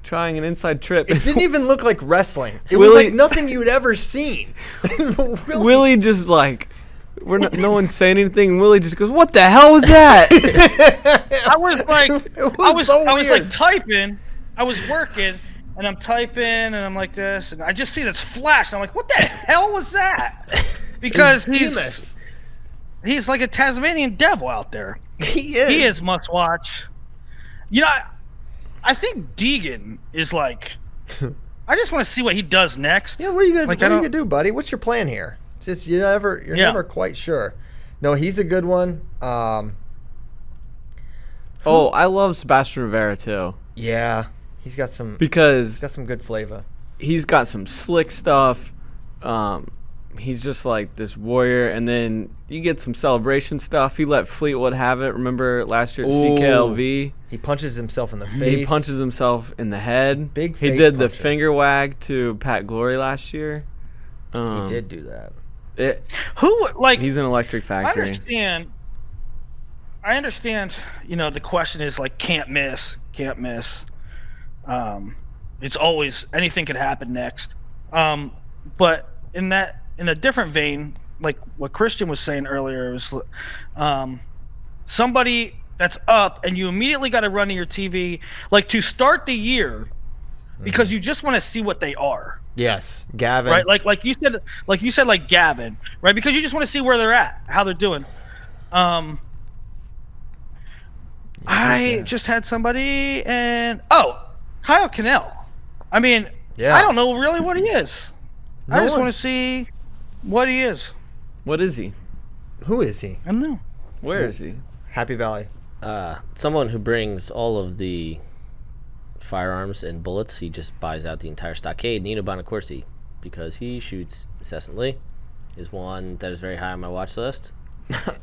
trying an inside trip. it didn't even look like wrestling. It Willie- was like nothing you'd ever seen. Willie just no one's saying anything. And Willie just goes, "What the hell was that?" I was like, I was weird. like typing. I was working, and I'm typing, and I'm like this, and I just see this flash, and I'm like, what the hell was that? Because Demas. he's like a Tasmanian devil out there. He is. He is must watch. You know, I think Deegan is like. I just want to see what he does next. Yeah, what are you gonna Like, what I are you don't- gonna do, buddy? What's your plan here? Just you're never quite sure. No, he's a good one. Oh, I love Sebastian Rivera too, Yeah, he's got some because good flavor. he's got some slick stuff. He's just like this warrior, and then you get some celebration stuff. He let Fleetwood have it. Remember last year at Ooh. CKLV? He punches himself in the face. He punches himself in the head. Big He face did the puncher. finger wag to Pat Glory last year. He did do that. Who like? He's an electric I factory. understand. You know, the question is like, can't miss. It's always anything could happen next. But in a different vein, like what Christian was saying earlier, was somebody that's up and you immediately got to run to your TV, like to start the year, because you just want to see what they are. Yes, Gavin. Right, like you said, like Gavin, right? Because you just want to see where they're at, how they're doing. I just had somebody, and Kyle Cannell. I mean, Yeah. I don't know really what he is. I No just one- want to see what he is. What is he? Who is he? I don't know. Where is he? Happy Valley. Someone who brings all of the firearms and bullets. He just buys out the entire stockade. Nino Bonacorsi, because he shoots incessantly, is one that is very high on my watch list.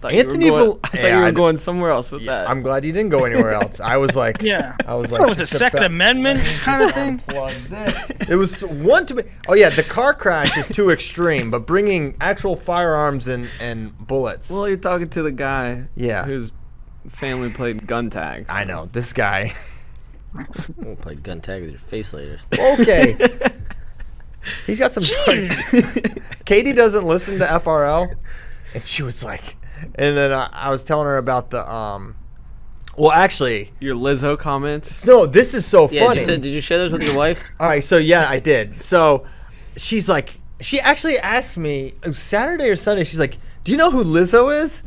Anthony I thought Yeah, you were I- going somewhere else with that. I'm glad you didn't go anywhere else. I was like, Yeah. I was What like, was it, just Second about- Amendment kind of thing? Plug this. It was one too many. Oh yeah, the car crash is too extreme, but bringing actual firearms and bullets. Well, you're talking to the guy Yeah. whose family played gun tag. I know this guy. We'll play gun tag with your face later. Okay. He's got some. Katie doesn't listen to FRL, and she was like, and then I was telling her about the Well, actually, Your Lizzo comments. no. This is so Yeah, funny. did you share those with your wife? All right, so yeah, I did. So she's like, she actually asked me it was Saturday or Sunday. She's like, "Do you know who Lizzo is?"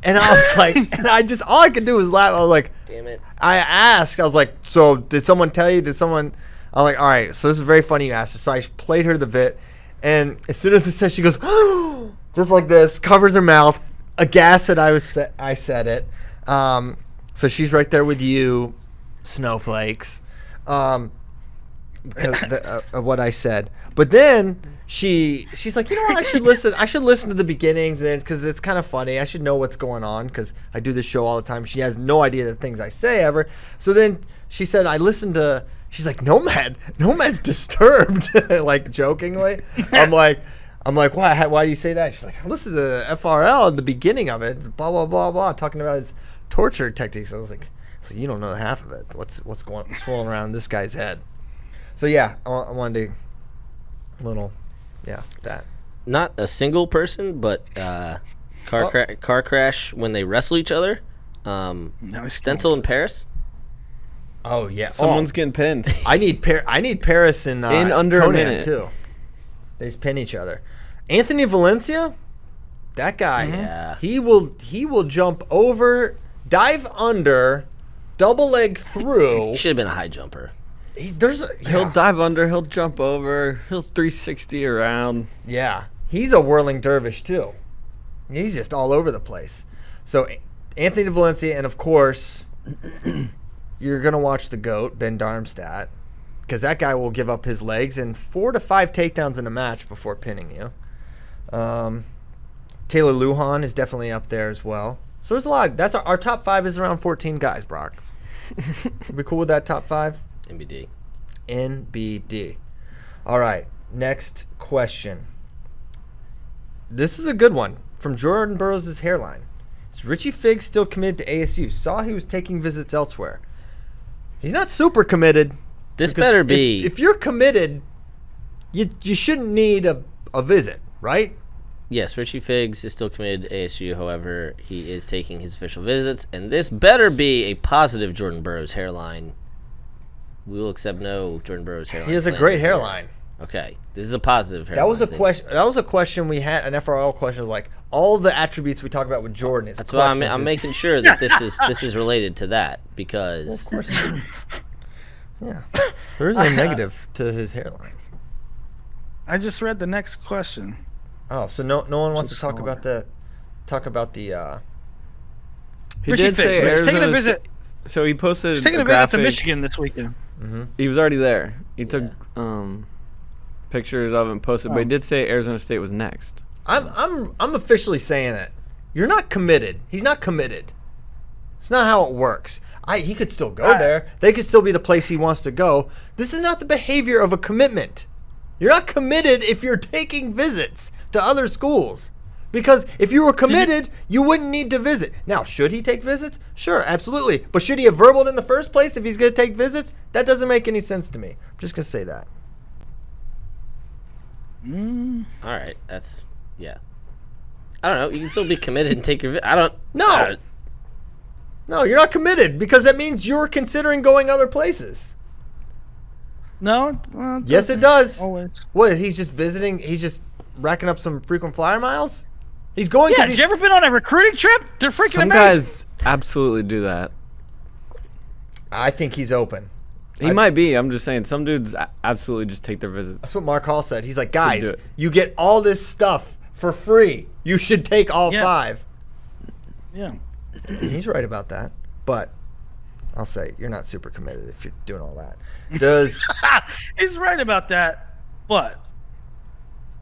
And I was like, and all I could do was laugh. I was like, Damn it. I asked, I was like, "So did someone tell you? Did someone?" I'm like, "All right, so this is very funny you asked." So I played her the bit, and as soon as it said, she goes, just like this, covers her mouth, aghast that I said it. So she's right there with you, snowflakes. Because of what I said, but then she's like, you know what? I should listen to the beginnings, and because it's kind of funny. I should know what's going on because I do this show all the time. She has no idea the things I say ever. So then she said, I listened to. She's like, Nomad's disturbed, like jokingly. I'm like, why do you say that? She's like, I listened to FRL at the beginning of it, blah blah blah blah, talking about his torture techniques. I was like, so you don't know half of it. What's swirling around this guy's head? So yeah, I wanted to that. not a single person, but car crash when they wrestle each other. Stencil in Paris. Oh yeah, Someone's getting pinned. I need Paris and In under a Conan minute. too. They just pin each other. Anthony Valencia, that guy. Yeah. He will jump over, dive under, double leg through. He should have been a high jumper. He'll dive under. He'll jump over. He'll 360 around. Yeah, he's a whirling dervish too. He's just all over the place. So Anthony Valencia, and of course, you're gonna watch the GOAT Ben Darmstadt, because that guy will give up his legs and 4 to 5 takedowns in a match before pinning you. Taylor Lujan is definitely up there as well. So there's a lot. That's our top 5 is around 14 guys. Brock, we cool with that top 5? NBD. NBD. All right, next question. This is a good one from Jordan Burroughs' hairline. Is Richie Figgs still committed to ASU? Saw he was taking visits elsewhere. He's not super committed. This better be. If you're committed, you shouldn't need a visit, right? Yes, Richie Figgs is still committed to ASU. However, he is taking his official visits, and this better be a positive Jordan Burroughs hairline. We will accept no Jordan Burroughs hairline. He has a great hairline. Okay, this is a positive hairline. That was a question. That was a question we had. An FRL question was like all the attributes we talk about with Jordan. That's why I'm making sure that this is related to that, because Well, of course. Yeah, there is no negative to his hairline. I just read the next question. Oh, so no one wants to Just talk scroll about the He Richie did say Figgs, he's taking a Arizona. visit. So he posted He's taking a a visit to graphic. Michigan this weekend. He was already there. He took Yeah. pictures of it and posted, but he did say Arizona State was next. I'm officially saying it. You're not committed. He's not committed. It's not how it works. He could still go there. They could still be the place he wants to go. This is not the behavior of a commitment. You're not committed if you're taking visits to other schools. Because if you were committed, you wouldn't need to visit. Now, should he take visits? Sure, absolutely. But should he have verbaled in the first place if he's going to take visits? That doesn't make any sense to me. I'm just going to say that. all right, that's yeah. I don't know. You can still be committed and take your. No. No, you're not committed because that means you're considering going other places. No? Well, Yes, it does. always. What, he's just visiting? He's just racking up some frequent flyer miles? He's going Yeah, because have you ever been on a recruiting trip? They're freaking Some amazing. guys absolutely do that. I think he's open. He might be. I'm just saying, some dudes absolutely just take their visits. That's what Mark Hall said. He's like, do guys, it. you get all this stuff for free. You should take all Yeah. 5. Yeah. He's right about that. But I'll say you're not super committed if you're doing all that. Does He's right about that, but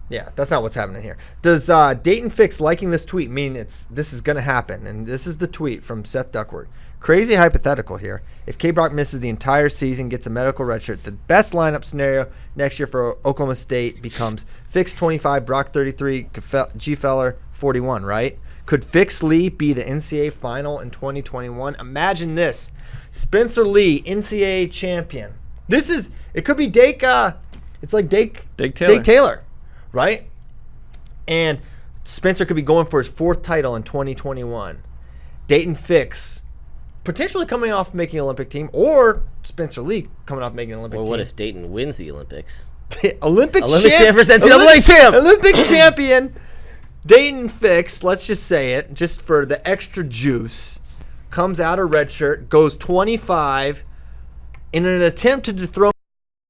Yeah, that's not what's happening here. Does Dayton Fix liking this tweet mean this is going to happen? And this is the tweet from Seth Duckworth. Crazy hypothetical here. If K-Brock misses the entire season, gets a medical redshirt, the best lineup scenario next year for Oklahoma State becomes Fix 25, Brock 33, G. Feller 41, right? Could Fix Lee be the NCAA final in 2021? Imagine this. Spencer Lee, NCAA champion. It could be Dake, it's like Dake Taylor, right? And Spencer could be going for his 4th title in 2021. Dayton Fix potentially coming off making Olympic team, or Spencer Lee coming off making Olympic Or team. what if Dayton wins the Olympics? Olympic champ versus NCAA champ. Olympic champion Dayton Fix, let's just say it, just for the extra juice, comes out a red shirt, goes 25 in an attempt to dethrone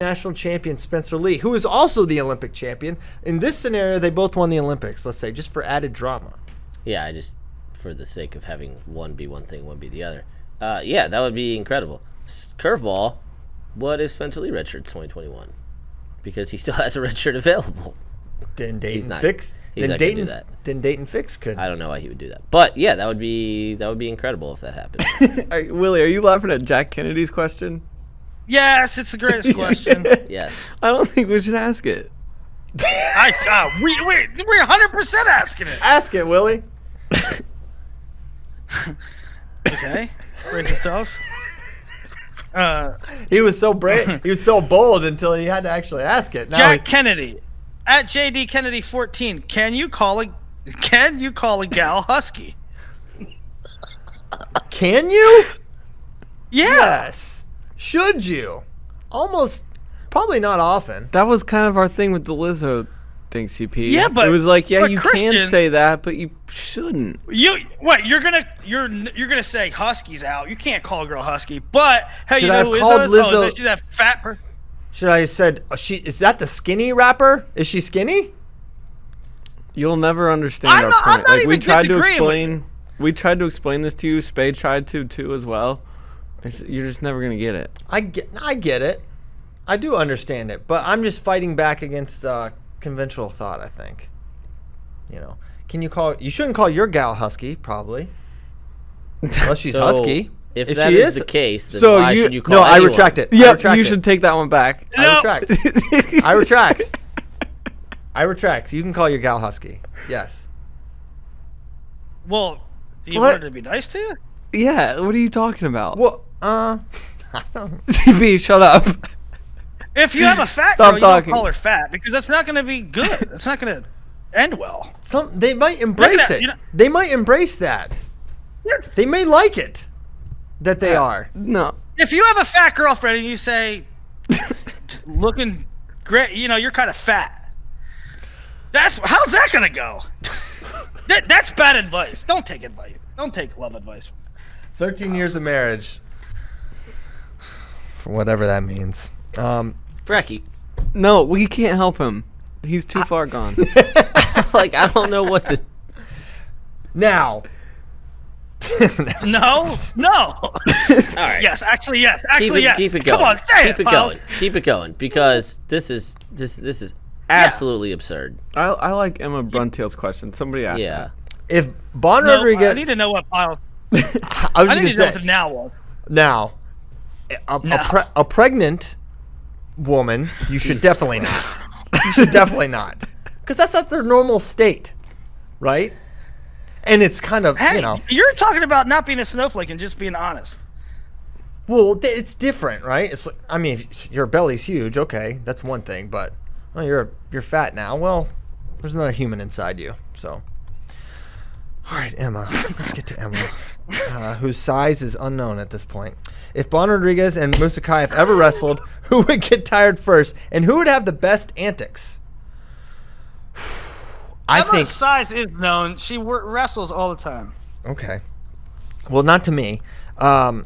national champion Spencer Lee, who is also the Olympic champion. In this scenario, they both won the Olympics, let's say, just for added drama. Yeah, I just, for the sake of having one be one thing, one be the other. Yeah, that would be incredible. Curveball, what if Spencer Lee redshirts 2021? Because he still has a red shirt available. Then Dayton not- Fix. he's Then not gonna do Dayton. that. Then Dayton Fix could. I don't know why he would do that. But yeah, that would be incredible if that happened. Willie, are you laughing at Jack Kennedy's question? yes, it's the greatest question. Yes. I don't think we should ask it. We're 100% asking it. Ask it, Willie. Okay, brace yourselves. He was so brave. He was so bold until he had to actually ask it. Now Jack Kennedy, at JD Kennedy 14, can you call a gal husky? Can you? Yeah. Yes. Should you? Almost. Probably not often. That was kind of our thing with the Lizzo thing, CP. Yeah, but it was like, yeah, but you Christian, can say that, but you shouldn't. You're gonna say husky's out. You can't call a girl husky. But hey, Should you I know have who is called a- Lizzo- Oh, she's that fat person. Should I have said, is that the skinny rapper? Is she skinny? You'll never understand I'm our not- I'm point. not Like we even tried to disagreeing with explain. We tried to explain this to you. Spade tried to too as well. You're just never gonna get it. I get it. I do understand it, but I'm just fighting back against conventional thought, I think. You know, you shouldn't call your gal husky, probably. Unless she's So, husky. If If that she is is- the case, then So why you- should you call No, I anyone? retract it. I Yeah, retract you it. should take that one back. I No. retract. I retract. I retract. You can call your gal husky. Yes. Well, do you What? want her to be nice to you? Yeah, what are you talking about? Well, I don't. CP, shut up. If you have a fat Stop girl, you talking. don't call her fat because that's not going to be good. It's not going to end well. They might embrace that, it. you know- They might embrace that. They may like it that they are. No. If you have a fat girlfriend and you say, looking great, you're kind of fat. How's that going to go? That's bad advice. Don't take advice. Don't take love advice. 13 years of marriage. For whatever that means. Brecky, No, we can't help him. He's too far gone. like I don't know what to. Now. No. All right. Yes. Actually, yes. Keep it going. Come on, say Keep it pal. going. Keep it going because this is absolutely absurd. I like Emma Bruntail's question. Somebody asked Yeah. that. If Bon No, Rodriguez. I need to know what pile. I was I just need going to know what to the say. now was. Now. No. A pregnant woman, you should definitely not. You should definitely not. Because that's not their normal state. Right? And it's kind of, Hey, you know. you're talking about not being a snowflake and just being honest. Well, it's different, right? It's like, I mean, if your belly's huge, okay, that's one thing. But you're fat now. Well, there's another human inside you. So, all right, Emma. Let's get to Emma, whose size is unknown at this point. If Bon Rodriguez and Musakayev ever wrestled, who would get tired first, and who would have the best antics? I Emma's think. size is known. She wrestles all the time. Okay. Well, not to me. I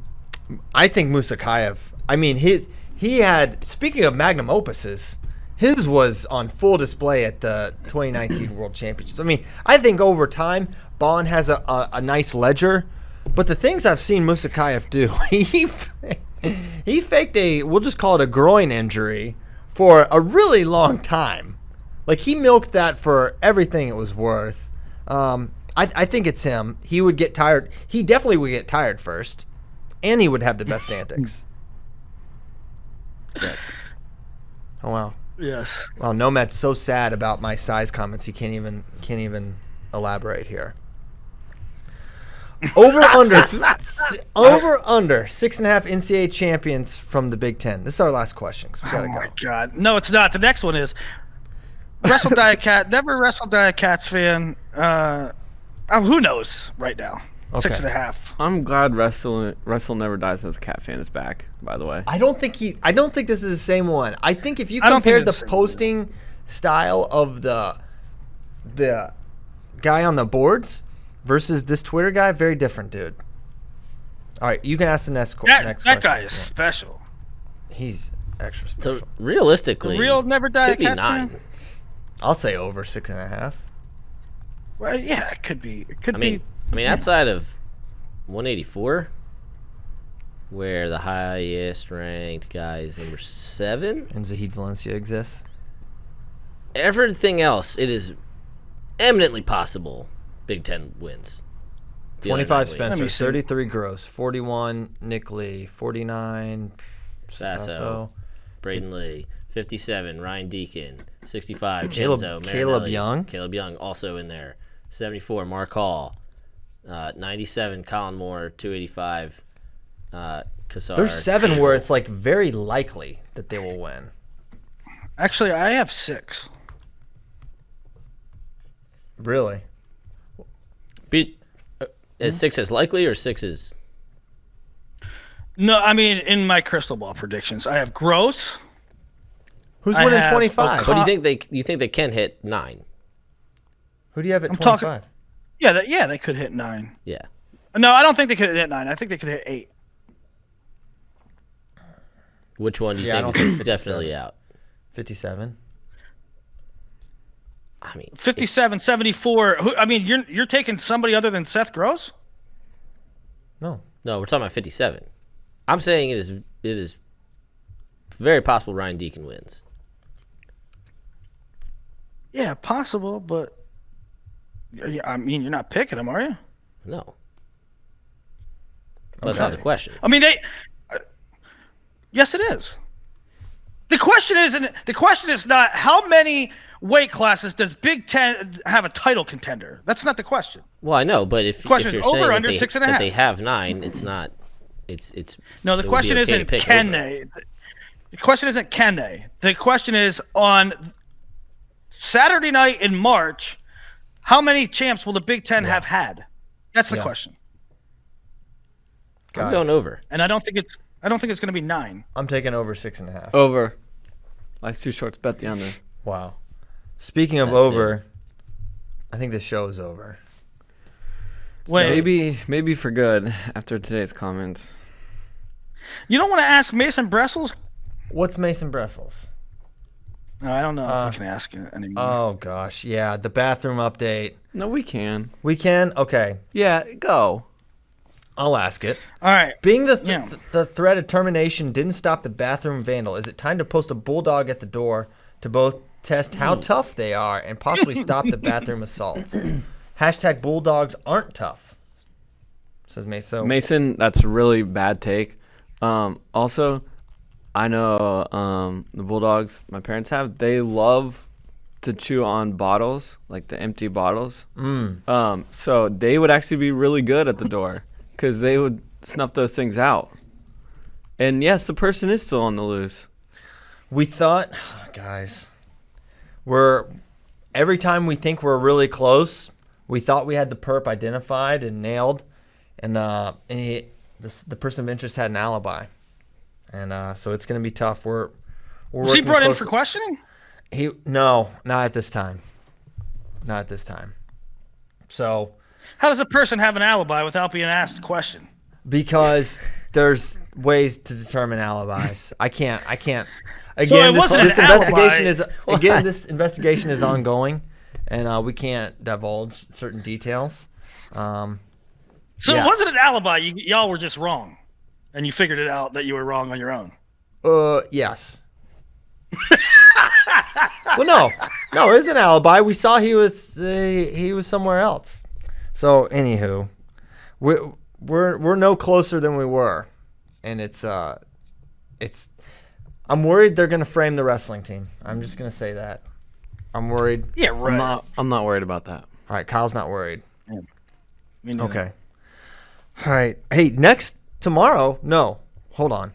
think Musakayev. I mean, he had. Speaking of magnum opuses, his was on full display at the 2019 World Championships. I mean, I think over time, Bon has a nice ledger, but the things I've seen Musakayev do, he faked we'll just call it a groin injury for a really long time. Like, he milked that for everything it was worth. I think it's him. He would get tired. He definitely would get tired first, and he would have the best antics. But, oh wow! Yes. Wow, Nomad's so sad about my size comments. He can't even elaborate here. Over under 6.5 NCAA champions from the Big Ten. This is our last question because we gotta Oh go. my God. No, it's not. The next one is Wrestle Diet Cat. Never Wrestle Diet Cats fan. Who knows right now? Okay. 6.5. I'm glad Wrestle Never Dies as a Cat fan is back, by the way. I don't think this is the same one. I think if you I don't think compared the it's the same one. posting style of the guy on the boards versus this Twitter guy, very different, dude. All right, you can ask the next question. That guy is special. He's extra special. So realistically, Real Never could Diet be Cat 9. fan? I'll say over 6.5. Well, yeah, it could be. It could I mean, be. outside of 184, where the highest ranked guy is number 7, And Zahid Valencia exists. everything else, it is eminently possible Big Ten wins. The other 25 9 wins. Let Spencer, me see. 33 Gross, 41 Nick Lee, 49 Sasso, Braden Lee, 57 Ryan Deacon, 65 Caleb- Chenzo Caleb Marinelli. Young? Caleb Young also in there, 74 Mark Hall, 97 Colin Moore, 285 Kassar. There's 7 where it's like very likely that they will win. Actually, I have 6. Really? Is 6 as likely or 6 is? No, I mean in my crystal ball predictions, I have Gross. Who's I winning have 25? But do you think they can hit 9? Who do you have at I'm 25? talking- Yeah, they could hit 9. Yeah. No, I don't think they could hit 9. I think they could hit 8. Which one do you Yeah, I think don't is think definitely out? 57. I mean, 57, 74. I mean, you're taking somebody other than Seth Gross? No. no, we're talking about 57. I'm saying it is very possible Ryan Deacon wins. Yeah, possible, but I mean, you're not picking him, are you? No. That's not the question. I mean, yes, it is. The question is not how many weight classes does Big Ten have a title contender. That's not the question. Well, I know, but if Question you're is over, saying under, that 6.5. that they have 9, it's not. It's No, the it would be question okay to isn't pick can over. they. The question isn't can they. The question is on Saturday night in March, how many champs will the Big Ten have had? That's the Yeah. question. I'm going over. And I don't think it's going to be 9. I'm taking over 6.5. Over. Life's too short to bet the under. Wow. Speaking of That over, I think this show is over. Wait, Maybe for good after today's comments. you don't want to ask Mason Bressels? What's Mason Bressel's? No, I don't know if we can ask it anymore. Oh, gosh. Yeah, the bathroom update. No, we can. We can? Okay. Yeah, go. I'll ask it. All right. Being Yeah. the threat of termination didn't stop the bathroom vandal, is it time to post a bulldog at the door to both test how tough they are and possibly stop the bathroom assaults? Hashtag bulldogs aren't tough, says Mason. Mason, that's a really bad take. Also, I know the Bulldogs my parents have, they love to chew on bottles, like the empty bottles. So they would actually be really good at the door because they would snuff those things out. And yes, the person is still on the loose. We thought, guys, every time we think we're really close, we thought we had the perp identified and nailed, and the person of interest had an alibi, and so it's going to be tough. We're Was he working brought in close- for questioning? No, not at this time. Not at this time. So How does a person have an alibi without being asked a question? because there's ways to determine alibis. I can't. So it Again, wasn't this an investigation alibi. this investigation is ongoing, and we can't divulge certain details. So Yeah. it wasn't an alibi. Y'all were just wrong, and you figured it out that you were wrong on your own. Yes. Well, no, it is an alibi. We saw he was somewhere else. So, anywho, we're no closer than we were, and it's. I'm worried they're gonna frame the wrestling team. I'm just gonna say that. I'm worried. Yeah, right. I'm not worried about that. All right, Kyle's not worried. Me neither. Okay. All right. Hey, next tomorrow. No, hold on.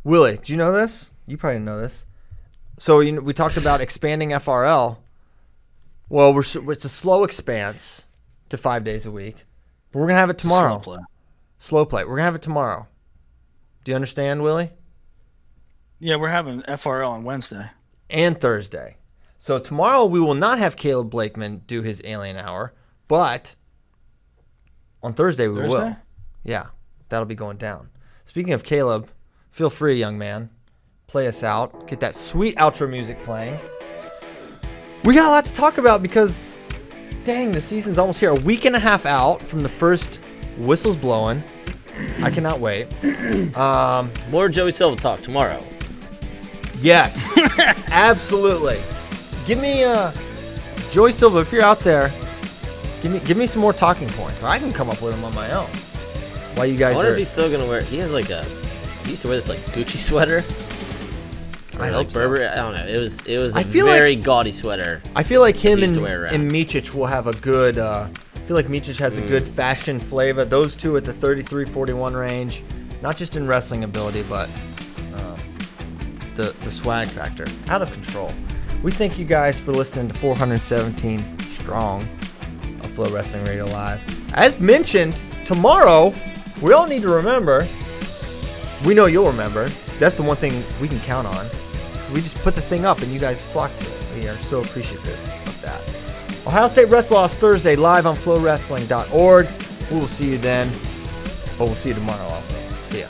Willie, do you know this? You probably know this. So we talked about expanding FRL. Well, it's a slow expanse to 5 days a week, but we're gonna have it tomorrow. Slow play. We're gonna have it tomorrow. Do you understand, Willie? Yeah, we're having FRL on Wednesday. And Thursday. So tomorrow we will not have Caleb Blakeman do his Alien Hour, but on Thursday we will. Thursday? Yeah, that'll be going down. Speaking of Caleb, feel free, young man. Play us out. Get that sweet outro music playing. We got a lot to talk about because, dang, the season's almost here. A week and a half out from the first whistles blowing. I cannot wait. More Joey Silva talk tomorrow. Yes, absolutely. Give me Joey Silva, if you're out there, give me some more talking points. I can come up with them on my own. While you I guys wonder are, if he's still gonna wear. He has he used to wear this Gucci sweater. I Or hope so. Burberry. I don't know. It was I a feel very like- gaudy sweater. I feel like him used and, to wear around. and Micic will have a good. I feel like Micic has a good fashion flavor. Those two at the 33-41 range, not just in wrestling ability, but the swag factor. Out of control. We thank you guys for listening to 417 strong of Flow Wrestling Radio Live. As mentioned, tomorrow, we all need to remember, we know you'll remember, that's the one thing we can count on. We just put the thing up and you guys flock to it. We are so appreciative of that. Ohio State Wrestle-offs Thursday, live on FloWrestling.org. We will see you then, but we'll see you tomorrow also. See ya.